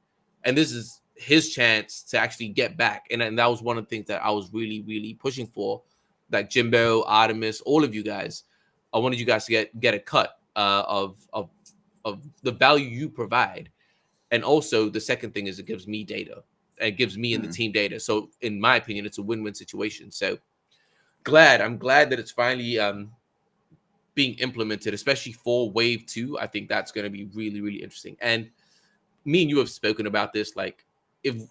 And this is his chance to actually get back. And that was one of the things that I was really, really pushing for. Like Jimbo, Artemis, all of you guys, I wanted you guys to get a cut of the value you provide. And also the second thing is it gives me data. It gives me and the team data. So in my opinion, it's a win-win situation. So I'm glad that it's finally being implemented, especially for wave 2. I think that's going to be really, really interesting. And me and you have spoken about this. Like, if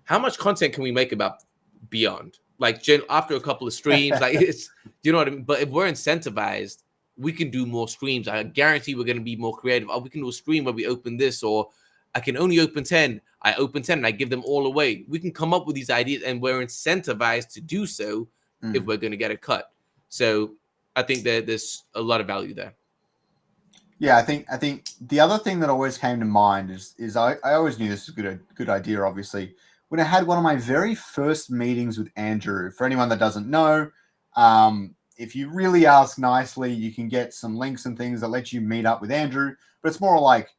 how much content can we make about Beyond? Like, after a couple of streams, like it's, you know what I mean? But if we're incentivized, we can do more streams. I guarantee we're going to be more creative. Oh, we can do a stream where we open this, or I can only open 10. I open 10 and I give them all away. We can come up with these ideas, and we're incentivized to do so if we're going to get a cut. So I think that there's a lot of value there. Yeah, I think the other thing that always came to mind is I always knew this was a good idea, obviously. When I had one of my very first meetings with Andrew, for anyone that doesn't know, if you really ask nicely, you can get some links and things that let you meet up with Andrew. But it's more like,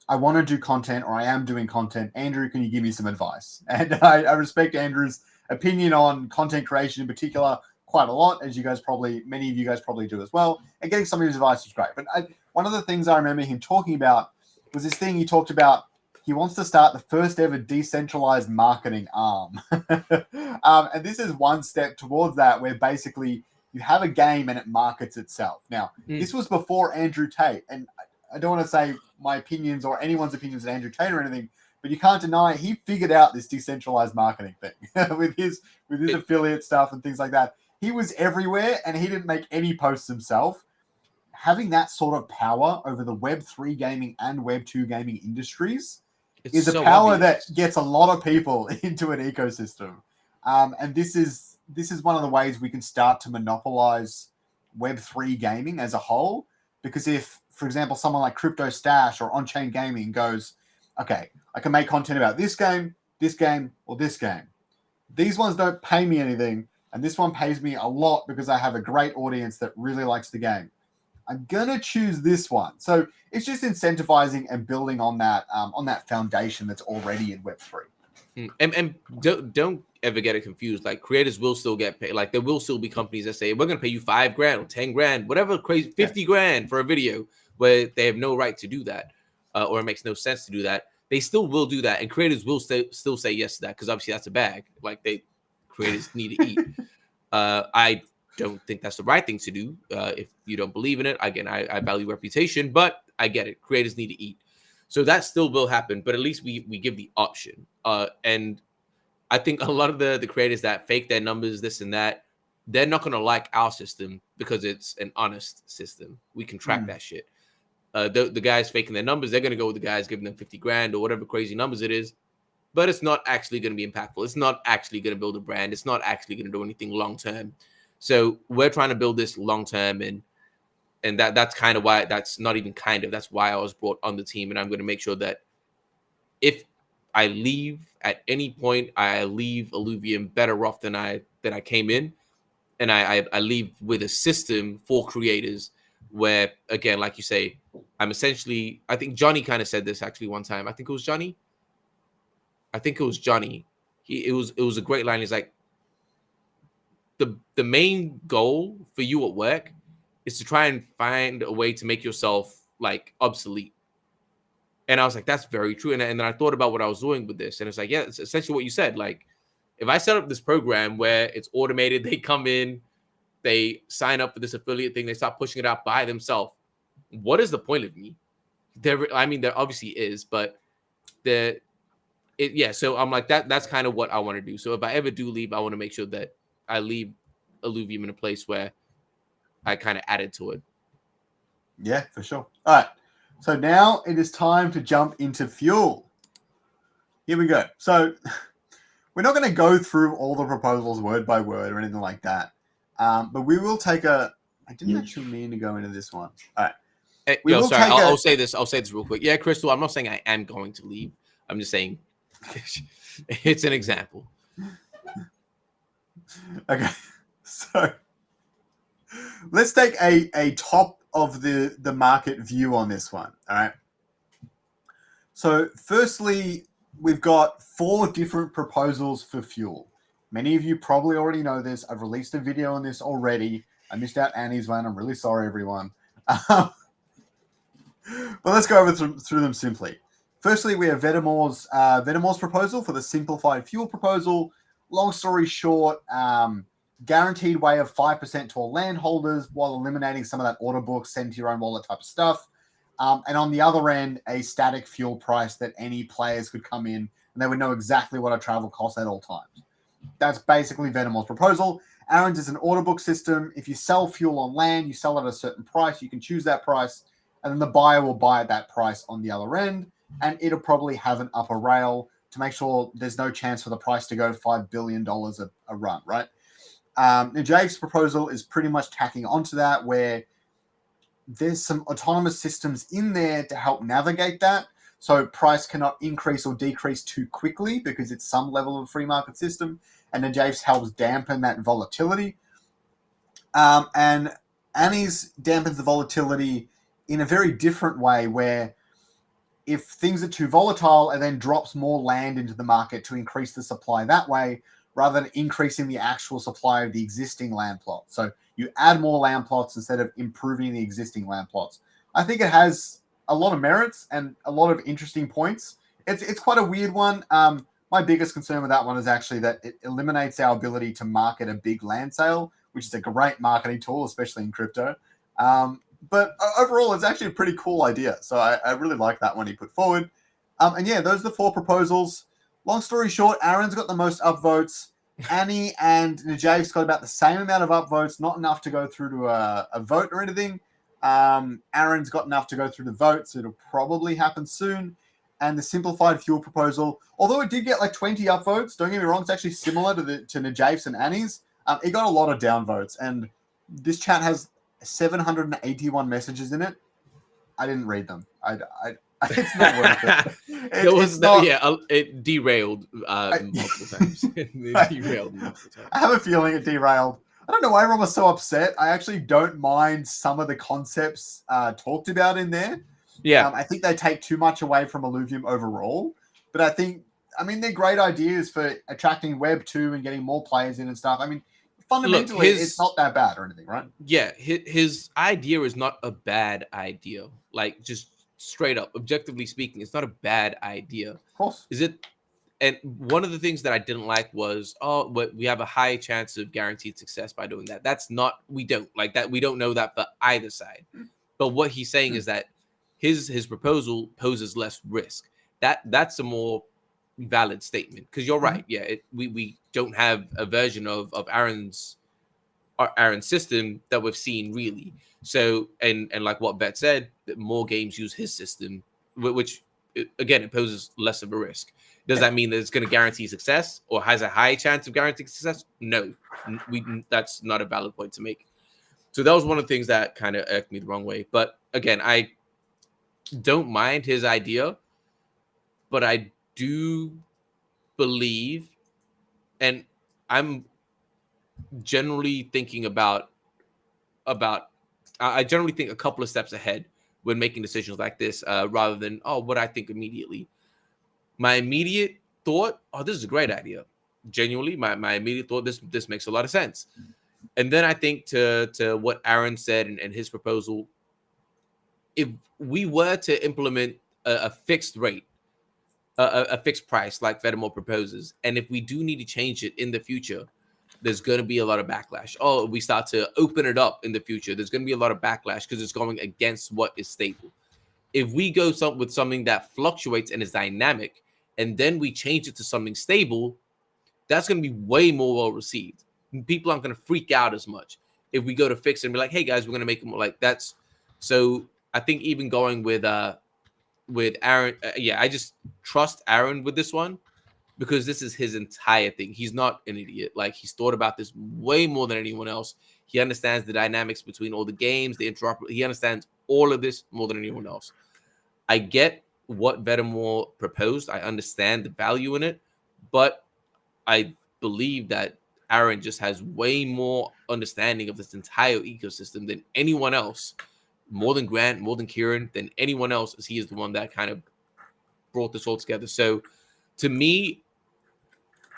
I want to do content, or I am doing content. Andrew, can you give me some advice? And I respect Andrew's opinion on content creation in particular quite a lot, as many of you guys probably do as well. And getting some of his advice was great. But one of the things I remember him talking about was this thing he talked about. He wants to start the first ever decentralized marketing arm. And this is one step towards that, where basically you have a game and it markets itself. Now, this was before Andrew Tate. And I don't want to say my opinions or anyone's opinions of Andrew Tate or anything, but you can't deny he figured out this decentralized marketing thing with his affiliate stuff and things like that. He was everywhere and he didn't make any posts himself. Having that sort of power over the Web3 gaming and Web2 gaming industries is a power that gets a lot of people into an ecosystem. And this is one of the ways we can start to monopolize Web3 gaming as a whole. Because if, for example, someone like Crypto Stash or On-Chain Gaming goes, okay, I can make content about this game, or this game. These ones don't pay me anything, and this one pays me a lot because I have a great audience that really likes the game. I'm gonna choose this one. So it's just incentivizing and building on that foundation that's already in Web3. And don't ever get it confused. Like, creators will still get paid. Like, there will still be companies that say, we're gonna pay you $5,000 or $10,000, whatever, crazy, $50,000 for a video, where they have no right to do that, or it makes no sense to do that. They still will do that, and creators will still say yes to that, because obviously that's a bag. Like, creators need to eat. I don't think that's the right thing to do. If you don't believe in it, again, I value reputation, but I get it. Creators need to eat. So that still will happen, but at least we give the option. And I think a lot of the creators that fake their numbers, this and that, they're not going to like our system because it's an honest system. We can track that shit. The guys faking their numbers, they're going to go with the guys giving them $50,000 or whatever crazy numbers it is, but it's not actually going to be impactful. It's not actually going to build a brand. It's not actually going to do anything long-term. So we're trying to build this long-term, and that's kind of why, that's not even kind of, that's why I was brought on the team. And I'm going to make sure that if I leave at any point, I leave Illuvium better off than I came in. And I leave with a system for creators where, again, like you say, I'm essentially, I think Johnny kind of said this actually one time. I think it was Johnny. It was a great line. He's like, the main goal for you at work is to try and find a way to make yourself like obsolete. And I was like, that's very true. And then I thought about what I was doing with this, and it's like, yeah, it's essentially what you said. Like, if I set up this program where it's automated, they come in, they sign up for this affiliate thing, they start pushing it out by themselves. What is the point of me? There obviously is, but so I'm like, that's kind of what I want to do. So if I ever do leave, I want to make sure that I leave Illuvium in a place where I kind of added to it. Yeah, for sure. All right. So now it is time to jump into Fuel. Here we go. So we're not going to go through all the proposals word by word or anything like that. But we will take I didn't actually mean to go into this one. All right. I'll say this real quick. Yeah, Crystal, I'm not saying I am going to leave. I'm just saying it's an example. Okay. So let's take a top of the market view on this one. All right. So firstly, we've got 4 different proposals for Fuel. Many of you probably already know this. I've released a video on this already. I missed out Annie's one. I'm really sorry, everyone. But let's go over through them simply. Firstly, we have Venomore's proposal for the simplified fuel proposal. Long story short, guaranteed way of 5% to all landholders while eliminating some of that order book, send to your own wallet type of stuff. And on the other end, a static fuel price that any players could come in and they would know exactly what a travel costs at all times. That's basically Venomore's proposal. Aaron's is an order book system. If you sell fuel on land, you sell it at a certain price. You can choose that price, and then the buyer will buy at that price on the other end, and it'll probably have an upper rail to make sure there's no chance for the price to go to $5 billion a run, right? Jake's proposal is pretty much tacking onto that, where there's some autonomous systems in there to help navigate that. So price cannot increase or decrease too quickly because it's some level of a free market system. And then Javes helps dampen that volatility. And Annie's dampens the volatility in a very different way, where if things are too volatile, it then drops more land into the market to increase the supply that way, rather than increasing the actual supply of the existing land plot. So you add more land plots instead of improving the existing land plots. I think it has a lot of merits and a lot of interesting points. It's quite a weird one. My biggest concern with that one is actually that it eliminates our ability to market a big land sale, which is a great marketing tool, especially in crypto. But overall, it's actually a pretty cool idea. So I really like that one he put forward. And yeah, those are the 4 proposals. Long story short, Aaron's got the most upvotes. Annie and Najave's got about the same amount of upvotes, not enough to go through to a vote or anything. Aaron's got enough to go through the vote, so it'll probably happen soon. And the simplified fuel proposal, although it did get like 20 upvotes, don't get me wrong, it's actually similar to Najave's and Annie's. It got a lot of downvotes, and this chat has 781 messages in it. I didn't read them. It's not worth it. It derailed multiple times. It derailed multiple times. I have a feeling it derailed. I don't know why everyone was so upset. I actually don't mind some of the concepts talked about in there. Yeah. I think they take too much away from Illuvium overall. But I mean, they're great ideas for attracting Web 2 and getting more players in and stuff. I mean, fundamentally, it's not that bad or anything, right? Yeah, his idea is not a bad idea. Like, just straight up, objectively speaking, it's not a bad idea. Of course. Is it? And one of the things that I didn't like was, but we have a high chance of guaranteed success by doing that. That's not, we don't like that. We don't know that for either side. But what he's saying is that his proposal poses less risk. That's a more valid statement, because you're right. Yeah, we don't have a version of Aaron's system that we've seen really. So and like what Bet said, that more games use his system, which again, it poses less of a risk. Does that mean that it's going to guarantee success or has a high chance of guaranteeing success? No, that's not a valid point to make. So that was one of the things that kind of irked me the wrong way. But again, I don't mind his idea, but I do believe, and I'm generally thinking about I generally think a couple of steps ahead when making decisions like this, rather than what I think immediately. My immediate thought, this is a great idea. Genuinely, my immediate thought, this makes a lot of sense. And then I think to what Aaron said and his proposal, if we were to implement a fixed rate, a fixed price like Fedimore proposes, and if we do need to change it in the future, there's going to be a lot of backlash. We start to open it up in the future, there's going to be a lot of backlash because it's going against what is stable. If we go with something that fluctuates and is dynamic, and then we change it to something stable, that's going to be way more well received. People aren't going to freak out as much if we go to fix it and be like, hey guys, we're going to make them like that's. So I think even going with Aaron, I just trust Aaron with this one, because this is his entire thing. He's not an idiot. Like, he's thought about this way more than anyone else. He understands the dynamics between all the games, the interoperability. He understands all of this more than anyone else. I get what Vedamore proposed. I understand the value in it, but I believe that Aaron just has way more understanding of this entire ecosystem than anyone else, more than Grant, more than Kieran, than anyone else, as he is the one that kind of brought this all together. So to me,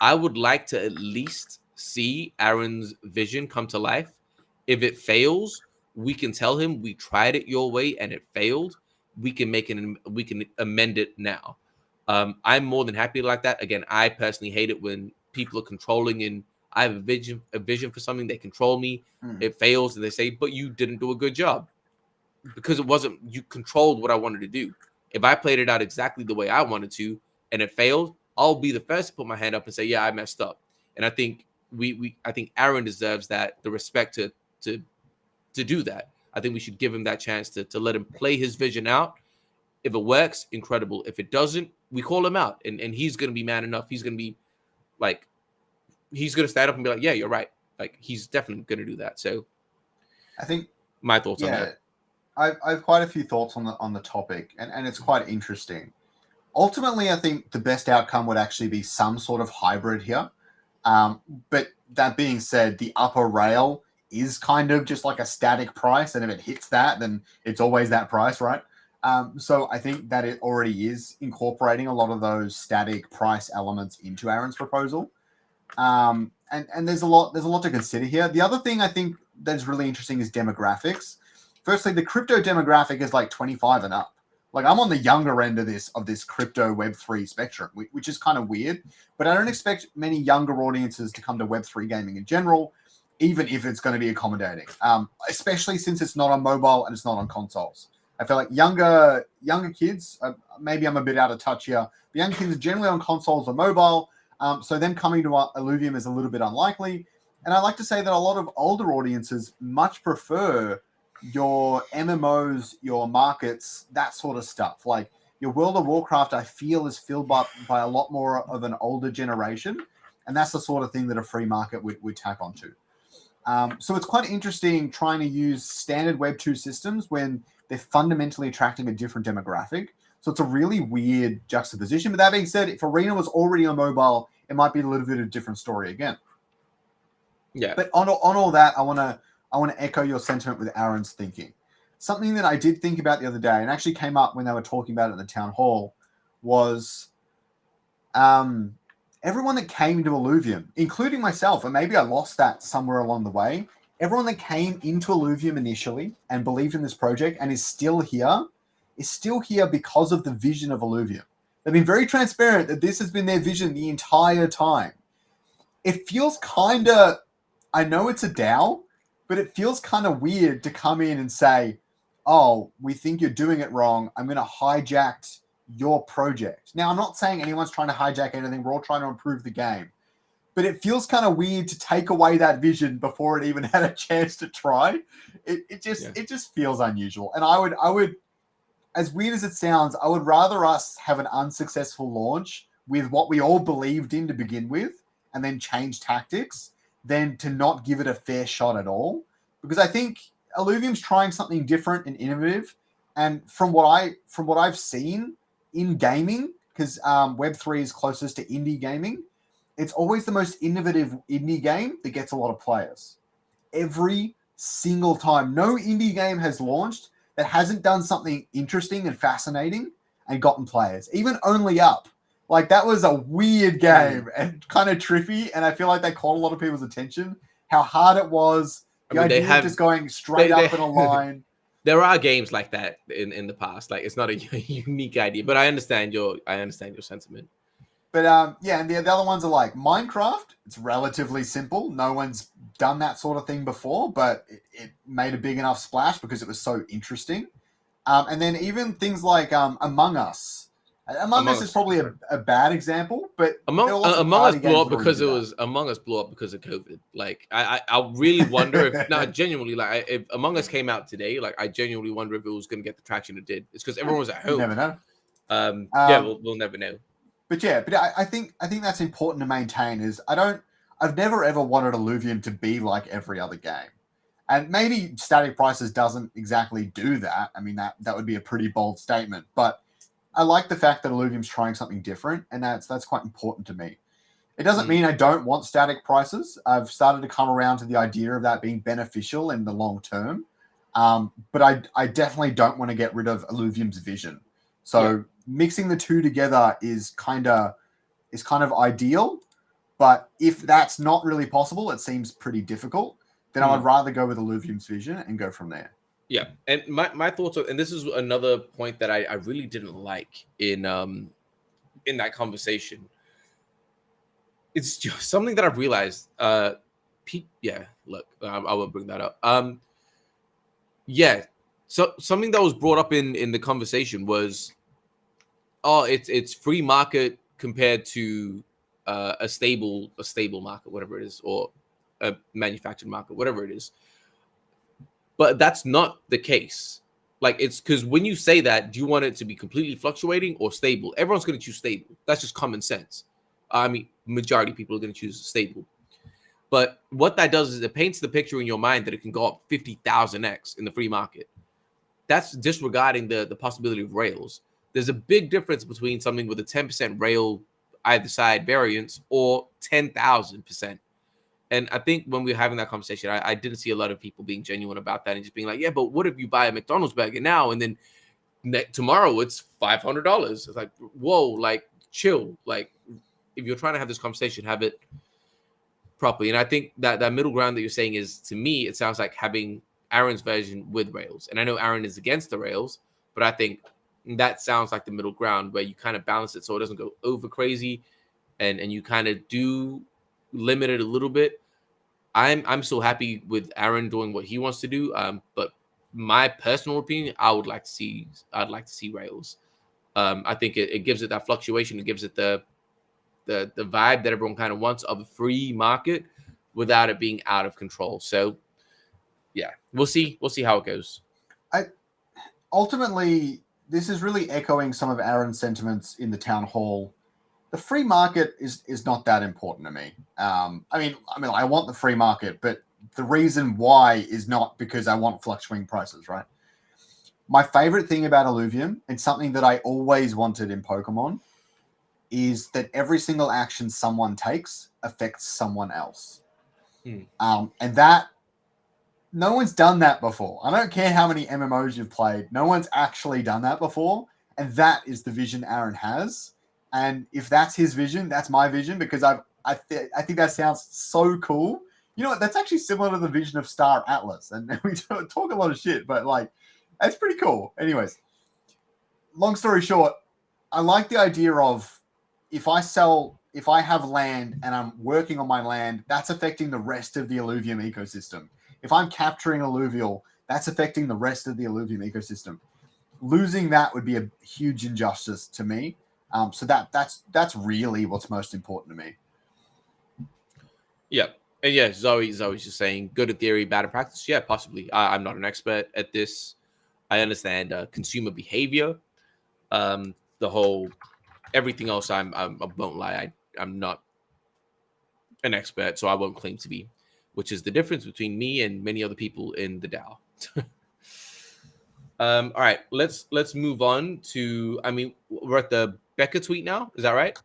I would like to at least see Aaron's vision come to life. If it fails, we can tell him we tried it your way and it failed. we can amend it now. I'm more than happy like that. Again, I personally hate it when people are controlling and I have a vision for something. They control me. It fails, and they say, "But you didn't do a good job because it wasn't you controlled what I wanted to do." If I played it out exactly the way I wanted to and it failed, I'll be the first to put my hand up and say, "Yeah, I messed up." And I think I think Aaron deserves the respect to do that. I think we should give him that chance to let him play his vision out. If it works, incredible. If it doesn't, we call him out, and he's gonna be man enough. He's gonna be like, he's gonna stand up and be like, "Yeah, you're right." Like, he's definitely gonna do that. So, I think my thoughts on that. I've quite a few thoughts on the topic, and it's quite interesting. Ultimately, I think the best outcome would actually be some sort of hybrid here. But that being said, the upper rail is kind of just like a static price, and if it hits that, then it's always that price, right? So I think that it already is incorporating a lot of those static price elements into Aaron's proposal. And there's a lot to consider here. The other thing I think that's really interesting is demographics. Firstly, the crypto demographic is like 25 and up. Like, I'm on the younger end of this crypto Web3 spectrum, which is kind of weird. But I don't expect many younger audiences to come to Web3 gaming in general, even if it's going to be accommodating. Especially since it's not on mobile and it's not on consoles. I feel like younger kids, maybe I'm a bit out of touch here, but young kids are generally on consoles or mobile. So them coming to Illuvium is a little bit unlikely. And I like to say that a lot of older audiences much prefer your MMOs, your markets, that sort of stuff. Like your World of Warcraft, I feel, is filled up by a lot more of an older generation. And that's the sort of thing that a free market would tack onto. So it's quite interesting trying to use standard Web 2 systems when they're fundamentally attracting a different demographic. So it's a really weird juxtaposition. But that being said, if Arena was already on mobile, it might be a little bit of a different story again. Yeah. But on all that, I want to echo your sentiment with Aaron's thinking. Something that I did think about the other day, and actually came up when they were talking about it in the town hall, was everyone that came to Illuvium, including myself, and maybe I lost that somewhere along the way. Everyone that came into Illuvium initially and believed in this project and is still here because of the vision of Illuvium. They've been very transparent that this has been their vision the entire time. It feels kind of, I know it's a DAO, but it feels kind of weird to come in and say, "Oh, we think you're doing it wrong. I'm going to hijack your project." Now, I'm not saying anyone's trying to hijack anything. We're all trying to improve the game. But it feels kind of weird to take away that vision before it even had a chance to try. It just feels unusual. And I would, as weird as it sounds, I would rather us have an unsuccessful launch with what we all believed in to begin with and then change tactics than to not give it a fair shot at all. Because I think Illuvium's trying something different and innovative. And from what I've seen in gaming, because Web3 is closest to indie gaming, it's always the most innovative indie game that gets a lot of players. Every single time. No indie game has launched that hasn't done something interesting and fascinating and gotten players. Even Only Up. Like, that was a weird game and kind of trippy, and I feel like they caught a lot of people's attention. How hard it was. The idea of just going straight up in a line. There are games like that in the past. Like, it's not a unique idea, but I understand your sentiment. But and the other ones are like Minecraft. It's relatively simple. No one's done that sort of thing before, but it made a big enough splash because it was so interesting. And then even things like Among Us. Among Us is probably a bad example, but Among Us blew up because of COVID. Like, I really wonder if genuinely, like, if Among Us came out today, like, I genuinely wonder if it was going to get the traction it did. It's because everyone was at home. You never know. We'll never know. But I think that's important to maintain. Is I've never ever wanted Illuvium to be like every other game, and maybe static prices doesn't exactly do that. I mean, that would be a pretty bold statement, but I like the fact that Illuvium's trying something different, and that's quite important to me. It doesn't mean I don't want static prices. I've started to come around to the idea of that being beneficial in the long term, but I definitely don't want to get rid of Illuvium's vision. So mixing the two together is kind of ideal, but if that's not really possible, it seems pretty difficult. Then I would rather go with Illuvium's vision and go from there. Yeah, and my thoughts are, and this is another point that I really didn't like in that conversation. It's just something that I've realized. Yeah, look, I won't bring that up. Yeah, so something that was brought up in the conversation was, oh, it's free market compared to a stable market, whatever it is, or a manufactured market, whatever it is. But that's not the case. Like, it's because when you say that, do you want it to be completely fluctuating or stable? Everyone's going to choose stable. That's just common sense. I mean, majority of people are going to choose stable. But what that does is it paints the picture in your mind that it can go up 50,000x in the free market. That's disregarding the possibility of rails. There's a big difference between something with a 10% rail either side variance or 10,000%. And I think when we were having that conversation, I didn't see a lot of people being genuine about that and just being like, yeah, but what if you buy a McDonald's burger now and then tomorrow it's $500? It's like, whoa, like chill. Like, if you're trying to have this conversation, have it properly. And I think that middle ground that you're saying is, to me, it sounds like having Aaron's version with rails. And I know Aaron is against the rails, but I think that sounds like the middle ground where you kind of balance it so it doesn't go over crazy, and you kind of do limit it a little bit. I'm so happy with Aaron doing what he wants to do. But my personal opinion, I'd like to see rails. I think it gives it that fluctuation. It gives it the vibe that everyone kind of wants of a free market without it being out of control. So yeah, we'll see how it goes. Ultimately, this is really echoing some of Aaron's sentiments in the town hall. The free market is not that important to me. I mean, I want the free market, but the reason why is not because I want fluctuating prices, right? My favorite thing about Illuvium, and something that I always wanted in Pokemon, is that every single action someone takes affects someone else. And that, no one's done that before. I don't care how many MMOs you've played. No one's actually done that before. And that is the vision Aaron has. And if that's his vision, that's my vision, because I think that sounds so cool. You know what? That's actually similar to the vision of Star Atlas. And we talk a lot of shit, but like, that's pretty cool. Anyways, long story short, I like the idea of, if I have land and I'm working on my land, that's affecting the rest of the Illuvium ecosystem. If I'm capturing alluvial, that's affecting the rest of the Illuvium ecosystem. Losing that would be a huge injustice to me. So that's really what's most important to me. Yeah. And yeah, Zoe's just saying, good in theory, bad in practice. Yeah, possibly. I'm not an expert at this. I understand consumer behavior. The whole everything else. I won't lie. I'm not an expert, so I won't claim to be, which is the difference between me and many other people in the DAO. All right, let's move on to. I mean, we're at the Becca tweet now. Is that right?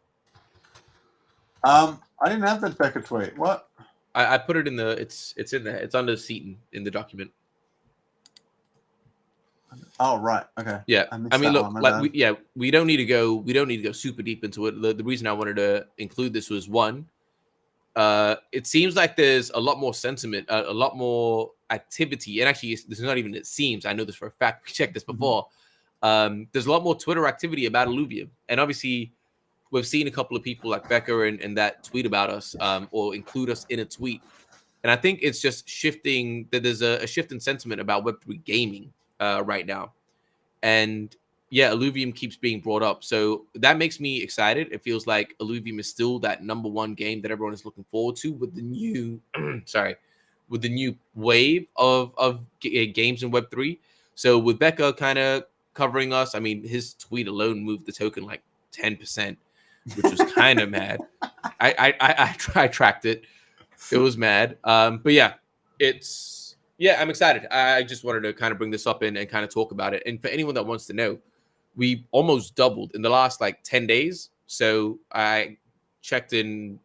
I didn't have that Becca tweet. What? I put it in the. It's in there. It's under Seaton in the document. Oh right, okay. Yeah, I mean, look, like we don't need to go super deep into it. The reason I wanted to include this was, one, it seems like there's a lot more sentiment, a lot more activity, and actually, this is not even it seems. I know this for a fact. We checked this before. There's a lot more Twitter activity about Illuvium, and obviously, we've seen a couple of people like Becca and that tweet about us, or include us in a tweet, and I think it's just shifting. That there's a shift in sentiment about Web3 gaming right now. And yeah, Illuvium keeps being brought up. So that makes me excited. It feels like Illuvium is still that number one game that everyone is looking forward to with the new with the new wave of games in Web3. So with Becca kind of covering us, I mean, his tweet alone moved the token like 10%, which was kind of mad. I tracked it. It was mad. But yeah, I'm excited. I just wanted to kind of bring this up and kind of talk about it. And for anyone that wants to know, we almost doubled in the last like 10 days. So I checked the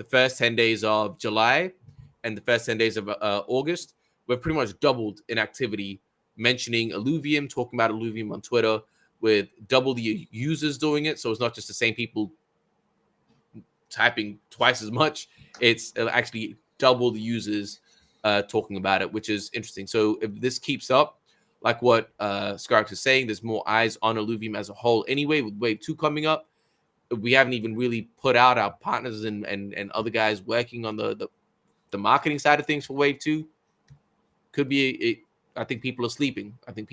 first 10 days of July and the first 10 days of August. We've pretty much doubled in activity, mentioning Illuvium, talking about Illuvium on Twitter, with double the users doing it. So it's not just the same people typing twice as much. It's actually double the users talking about it, which is interesting. So if this keeps up, like what Scoriox is saying, there's more eyes on Illuvium as a whole anyway, with Wave 2 coming up. We haven't even really put out our partners and other guys working on the marketing side of things for Wave 2. Could be I think people are sleeping. I think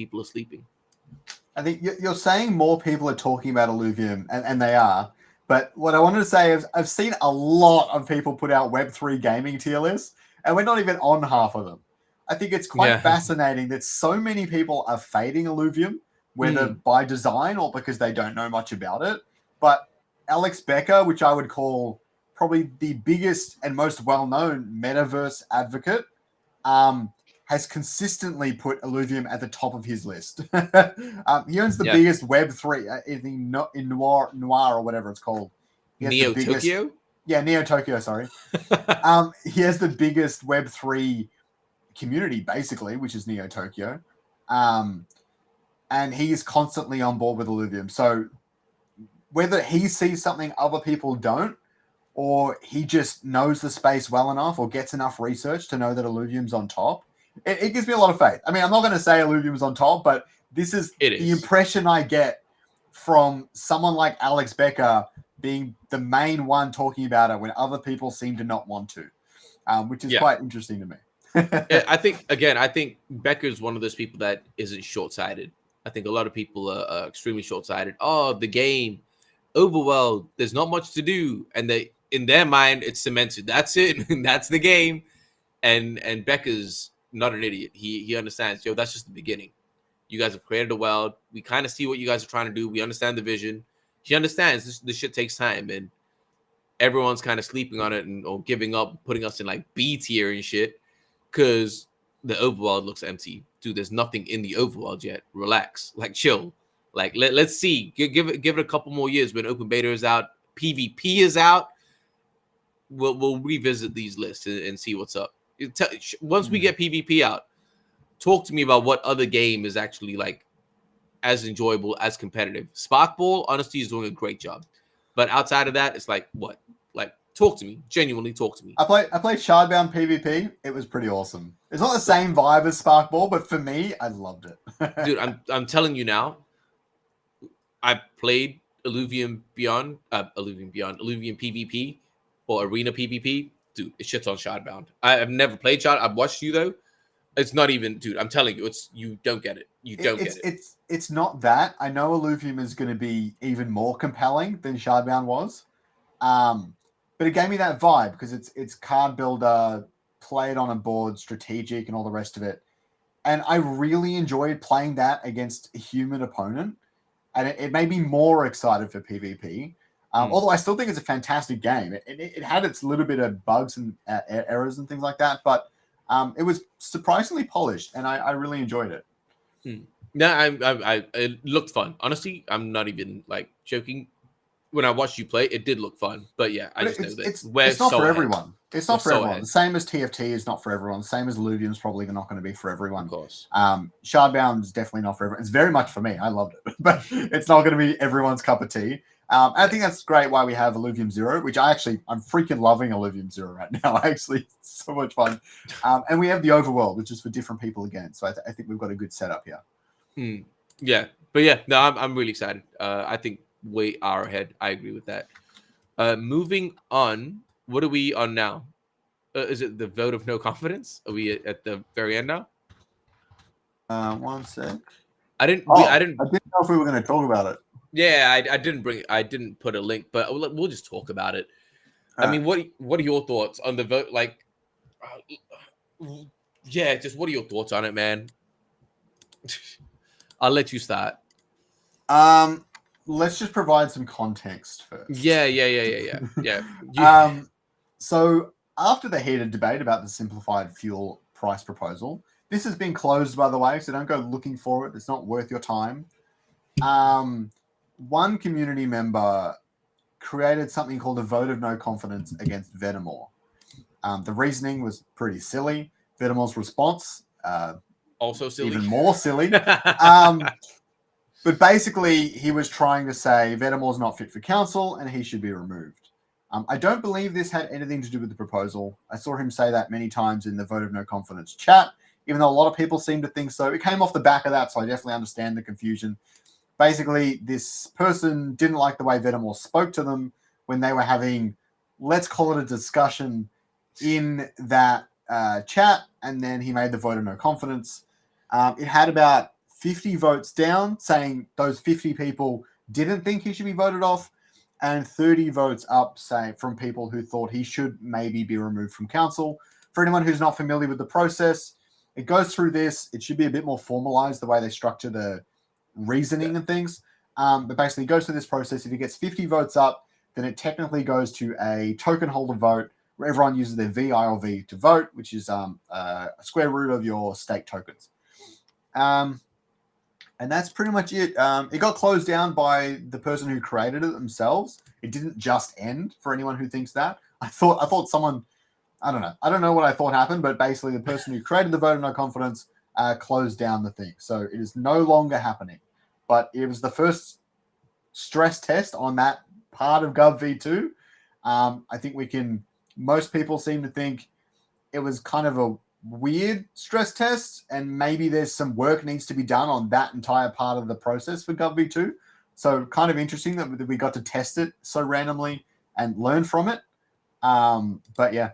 I think you're saying more people are talking about Illuvium, and they are. But what I wanted to say is I've seen a lot of people put out Web3 gaming tier lists, and we're not even on half of them. I think it's quite fascinating that so many people are fading Illuvium, whether by design or because they don't know much about it. But Alex Becker, which I would call probably the biggest and most well-known metaverse advocate, has consistently put Illuvium at the top of his list. He owns the biggest Web3 in Noir or whatever it's called. Neo Tokyo? Yeah, Neo Tokyo, sorry. He has the biggest Web3 community, basically, which is Neo Tokyo. And he is constantly on board with Illuvium. So whether he sees something other people don't, or he just knows the space well enough or gets enough research to know that Illuvium's on top, it gives me a lot of faith. I mean, I'm not going to say Illuvium's on top, but this is the impression I get from someone like Alex Becker being the main one talking about it when other people seem to not want to, which is quite interesting to me. I think Becker's one of those people that isn't short-sighted. I think a lot of people are extremely short-sighted. Oh, the game, overworld, there's not much to do. And they, in their mind, it's cemented. That's it. That's the game. And Becker's not an idiot. He understands, yo, that's just the beginning. You guys have created a world. We kind of see what you guys are trying to do. We understand the vision. He understands this shit takes time, and everyone's kind of sleeping on it or giving up, putting us in like B tier and shit because the overworld looks empty. Dude, there's nothing in the overworld yet. Relax, like chill. Like let's see. Give it a couple more years when open beta is out, PvP is out. We'll revisit these lists and see what's up. Once we get PvP out, talk to me about what other game is actually like as enjoyable, as competitive. Sparkball, honestly, is doing a great job. But outside of that, it's like, what? Like, talk to me. Genuinely talk to me. I played Shardbound PvP. It was pretty awesome. It's not the same vibe as Sparkball, but for me, I loved it. Dude, I'm telling you now, I played Illuvium PvP or Arena PvP. Dude, it shits on Shardbound. I've never played Shard. I've watched you, though. It's not even, dude, I'm telling you, you don't get it. You don't get it. It's not that. I know Illuvium is going to be even more compelling than Shardbound was. But it gave me that vibe because it's card builder, play it on a board, strategic, and all the rest of it. And I really enjoyed playing that against a human opponent. And it made me more excited for PvP. Although I still think it's a fantastic game. It had its little bit of bugs and errors and things like that. But it was surprisingly polished, and I really enjoyed it. No, it looked fun. Honestly, I'm not even like joking. When I watched you play, it did look fun. But yeah, I just know that it's not for everyone. It's not for everyone. The same as TFT is not for everyone. The same as Illuvium is probably not going to be for everyone. Of course. Shardbound is definitely not for everyone. It's very much for me. I loved it, but it's not going to be everyone's cup of tea. I think that's great why we have Illuvium Zero, which I'm freaking loving Illuvium Zero right now. Actually, it's so much fun. And we have the Overworld, which is for different people again. So I think we've got a good setup here. Yeah, but yeah, no, I'm really excited. I think we are ahead. I agree with that. Moving on, what are we on now? Is it the vote of no confidence? Are we at the very end now? 1 sec. I didn't know if we were going to talk about it. Yeah, I didn't put a link, but we'll just talk about it. I mean, what are your thoughts on the vote? Like, yeah, just what are your thoughts on it, man? I'll let you start. Let's just provide some context first. Yeah. So after the heated debate about the simplified fuel price proposal, this has been closed, by the way, so don't go looking for it. It's not worth your time. One community member created something called a vote of no confidence against Venomore. The reasoning was pretty silly. Venomore's response, also silly, even more silly. But basically, he was trying to say Venomore's not fit for council and he should be removed. I don't believe this had anything to do with the proposal. I saw him say that many times in the vote of no confidence chat, even though a lot of people seem to think so. It came off the back of that, so I definitely understand the confusion. Basically, this person didn't like the way Venomore spoke to them when they were having, let's call it a discussion in that chat, and then he made the vote of no confidence. It had about 50 votes down, saying those 50 people didn't think he should be voted off, and 30 votes up, say, from people who thought he should maybe be removed from council. For anyone who's not familiar with the process, it goes through this. It should be a bit more formalized the way they structure the reasoning and things. But basically, it goes through this process. If it gets 50 votes up, then it technically goes to a token holder vote where everyone uses their VILV to vote, which is a square root of your stake tokens. And that's pretty much it. It got closed down by the person who created it themselves. It didn't just end, for anyone who thinks that. I thought someone, I don't know. I don't know what I thought happened, but basically the person who created the vote of no confidence closed down the thing. So it is no longer happening. But it was the first stress test on that part of Gov V2. I think most people seem to think it was kind of a weird stress test, and maybe there's some work needs to be done on that entire part of the process for Gov V2. So kind of interesting that we got to test it so randomly and learn from it. But yeah.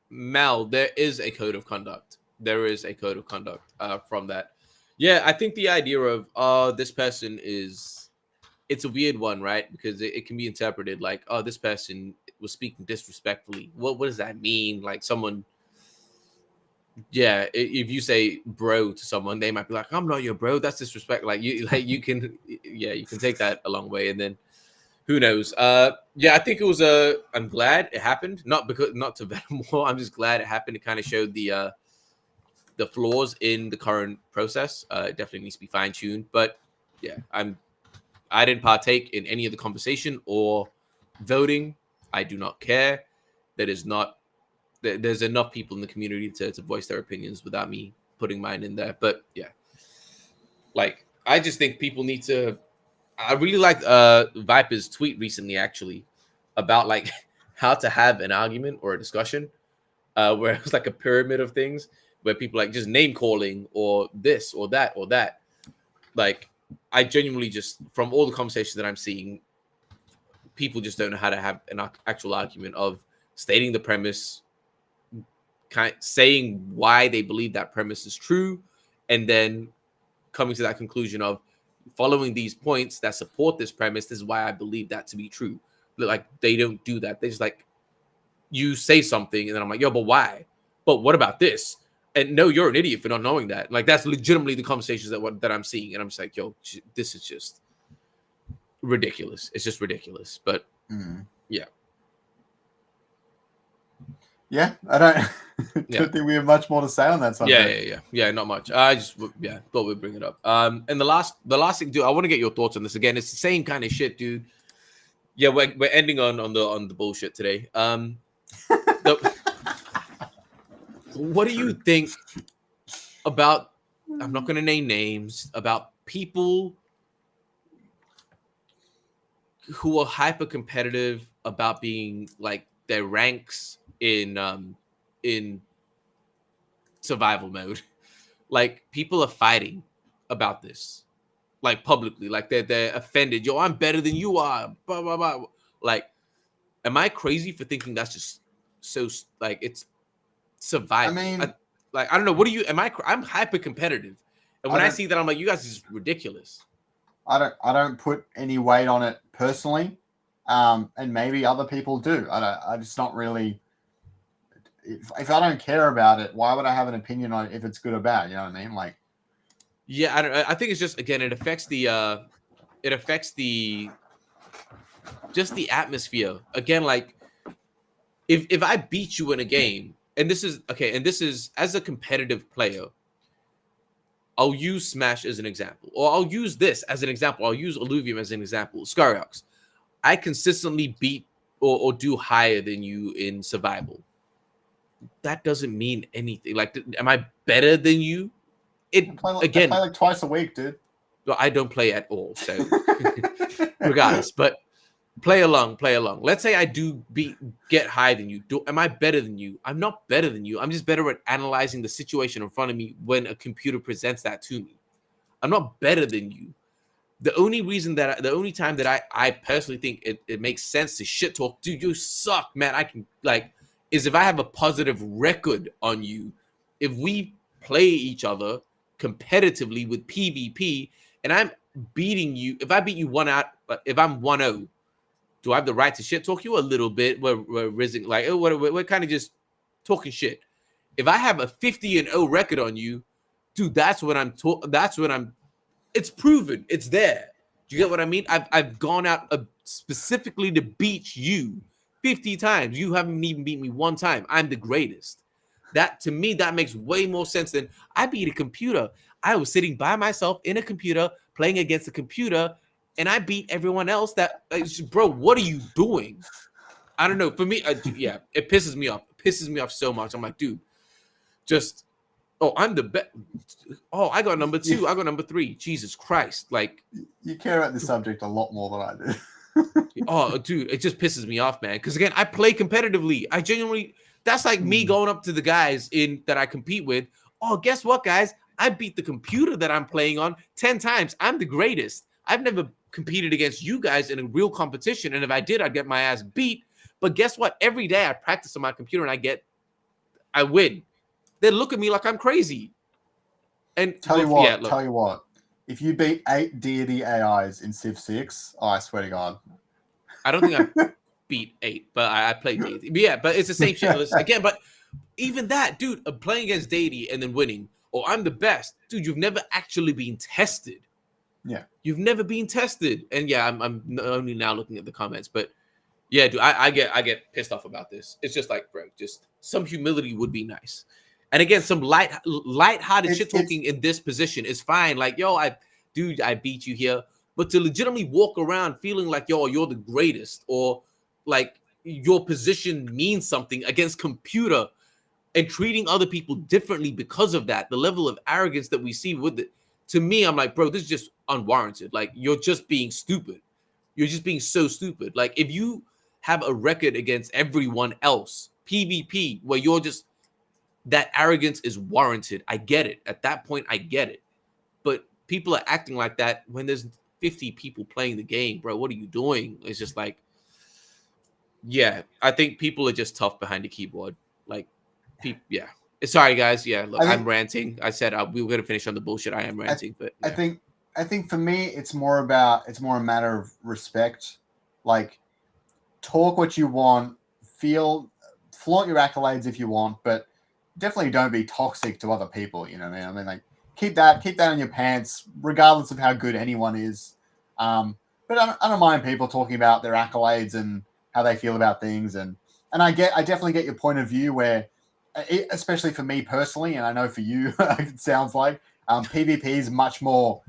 Mal, there is a code of conduct. There is a code of conduct from that. Yeah, I think the idea of this person it's a weird one, right? Because it can be interpreted like, oh, this person was speaking disrespectfully. What does that mean? Like someone, yeah, if you say bro to someone, they might be like, I'm not your bro. That's disrespect. You can take that a long way. And then who knows? Yeah, I think it was I'm glad it happened. Not to Venomore. I'm just glad it happened. It kind of showed the flaws in the current process. It definitely needs to be fine tuned. But yeah, I didn't partake in any of the conversation or voting. I do not care. There's enough people in the community to voice their opinions without me putting mine in there. But yeah, like I just think people need to. I really liked Viper's tweet recently, actually, about like how to have an argument or a discussion, where it was like a pyramid of things where people like just name calling or this or that or that. Like I genuinely just, from all the conversations that I'm seeing, people just don't know how to have an actual argument of stating the premise, saying why they believe that premise is true, and then coming to that conclusion of following these points that support this premise. This is why I believe that to be true. Like they don't do that. They just like, you say something and then I'm like, yo, but why? But what about this? And no, you're an idiot for not knowing that. Like that's legitimately the conversations that I'm seeing, and I'm just like, yo, this is just ridiculous. It's just ridiculous. But yeah. Yeah, I don't think we have much more to say on that subject. Yeah, not much. I just thought we'd bring it up. And the last thing, dude, I want to get your thoughts on this again. It's the same kind of shit, dude. Yeah, we're ending on the bullshit today. What do you think about? I'm not going to name names, about people who are hyper competitive about being like their ranks in survival mode. Like people are fighting about this, like publicly, like they're offended. Yo, I'm better than you are. Blah blah blah. Like, am I crazy for thinking that's just so like it's survival? I mean, I don't know. What do you? I'm hyper competitive, and when I see that, I'm like, you guys are just ridiculous. I don't put any weight on it personally, and maybe other people do. I'm just not really. If I don't care about it, why would I have an opinion on if it's good or bad? You know what I mean? Like, yeah, I think it's just, again, it affects the just the atmosphere. Again, like if I beat you in a game, and this is as a competitive player, I'll use Smash as an example, or I'll use this as an example. I'll use Illuvium as an example. Scoriox, I consistently beat or do higher than you in survival. That doesn't mean anything. Like, am I better than you? I play like twice a week, dude. Well, I don't play at all, so regardless. But Play along. Let's say I do get higher than you. Am I better than you? I'm not better than you. I'm just better at analyzing the situation in front of me when a computer presents that to me. I'm not better than you. The only time that I personally think it makes sense to shit talk, dude, you suck, man. I can is if I have a positive record on you. If we play each other competitively with PvP and I'm beating you, if I beat you if I'm 1-0, do I have the right to shit talk you a little bit? We're rising we're kind of just talking shit. If I have a 50-0 record on you, dude, that's when I'm it's proven. It's there. Do you get what I mean? I've gone out specifically to beat you 50 times. You haven't even beat me one time. I'm the greatest. That to me, that makes way more sense than I beat a computer. I was sitting by myself in a computer playing against a computer, and I beat everyone else. Bro, what are you doing? I don't know. For me, yeah, it pisses me off. It pisses me off so much. I'm like, dude, just. Oh, I'm the best. Oh, I got number 2. I got number 3. Jesus Christ. Like, you care about this subject a lot more than I do. Oh, dude, it just pisses me off, man. Because again, I play competitively. I genuinely, that's like me going up to the guys that I compete with. Oh, guess what, guys? I beat the computer that I'm playing on 10 times. I'm the greatest. I've never competed against you guys in a real competition. And if I did, I'd get my ass beat. But guess what? Every day I practice on my computer and I win. They look at me like I'm crazy. And tell you what, if you beat 8 deity AIs in Civ 6, I swear to God. I don't think I beat 8, but I played deity. But yeah, but it's the same shit. Again, but even that, dude, playing against deity and then winning, I'm the best. Dude, you've never actually been tested. Yeah. You've never been tested. And yeah, I'm only now looking at the comments, but yeah, dude, I get pissed off about this. It's just like, bro, just some humility would be nice. And again, some light-hearted shit talking in this position is fine. Like, yo, I beat you here. But to legitimately walk around feeling like, yo, you're the greatest, or like your position means something against computer, and treating other people differently because of that, the level of arrogance that we see with it, to me, I'm like, bro, this is just unwarranted. Like, you're just being stupid. You're just being so stupid. Like, if you have a record against everyone else, PvP, where you're just, that arrogance is warranted. I get it. At that point, I get it. But people are acting like that when there's 50 people playing the game, bro. What are you doing? It's just like, yeah, I think people are just tough behind the keyboard. Like, yeah. Sorry, guys. Yeah, look, I'm ranting. I said we were going to finish on the bullshit. I am ranting, but yeah. I think for me, it's more a matter of respect. Like, talk what you want, flaunt your accolades if you want, but definitely don't be toxic to other people. You know what I mean? Like, keep that in your pants, regardless of how good anyone is. But I don't mind people talking about their accolades and how they feel about things, and I definitely get your point of view where, especially for me personally, and I know for you, it sounds like PvP is much more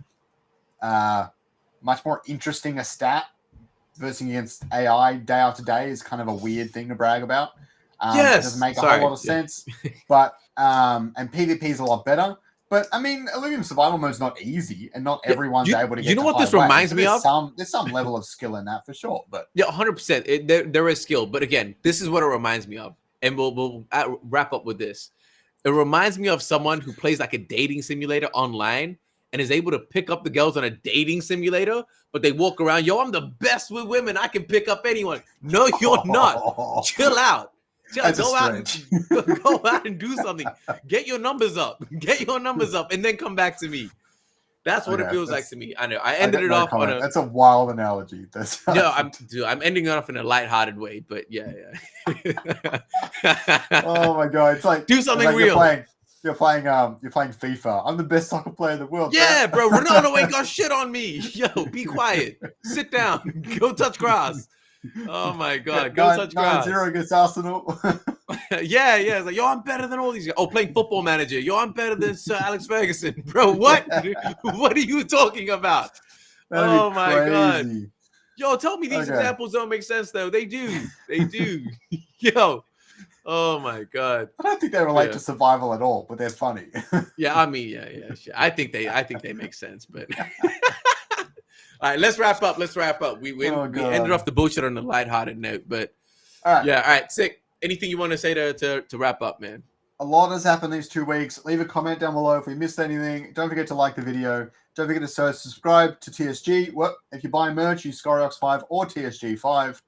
interesting a stat versus against AI day after day is kind of a weird thing to brag about. It doesn't make a whole lot of sense, but and PvP is a lot better. But I mean, Illuvium survival mode is not easy, and not everyone's able to get. You know what this reminds me of? There's some level of skill in that for sure. But yeah, 100%. There is skill, but again, this is what it reminds me of, and we'll wrap up with this. It reminds me of someone who plays like a dating simulator online and is able to pick up the girls on a dating simulator, but they walk around, yo, I'm the best with women. I can pick up anyone. No, you're not. Chill out. Go out and do something. Get your numbers up. And then come back to me. That's what it feels like to me. I know. I ended it off on that's a wild analogy. I'm ending it off in a lighthearted way, but yeah. Oh my god, it's like do something real. You're playing FIFA. I'm the best soccer player in the world. Yeah, bro. Ronaldo ain't got shit on me. Yo, be quiet. Sit down. Go touch grass. Oh my god, go touch grass. 9-0 against Arsenal. yeah. It's like, yo, I'm better than all these guys. Oh, playing Football Manager. Yo, I'm better than Sir Alex Ferguson. Bro, what? What are you talking about? Oh my god. Yo, tell me these examples don't make sense though. They do. Yo. Oh my god. I don't think they relate to survival at all, but they're funny. Yeah, I mean, yeah. I think they make sense, but All right, let's wrap up. We ended off the bullshit on a lighthearted note, but all right. Yeah, all right, sick. Anything you want to say to wrap up, man? A lot has happened these 2 weeks. Leave a comment down below if we missed anything. Don't forget to like the video. Don't forget to subscribe to TSG. Well, if you buy merch, use Scoriox.eth or TSG5.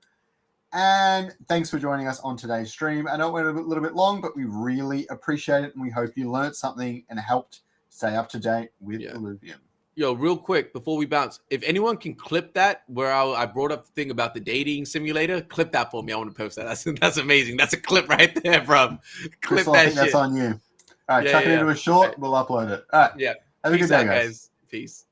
And thanks for joining us on today's stream. I know it went a little bit long, but we really appreciate it, and we hope you learned something and helped stay up to date with Illuvium. Yo, real quick before we bounce, if anyone can clip that where I brought up the thing about the dating simulator, clip that for me. I want to post that. That's amazing. That's a clip right there, bro. Clip Crystal, that I think shit. That's on you. All right, chuck it into a short. We'll upload it. All right. Yeah. Have a good day, guys. Peace.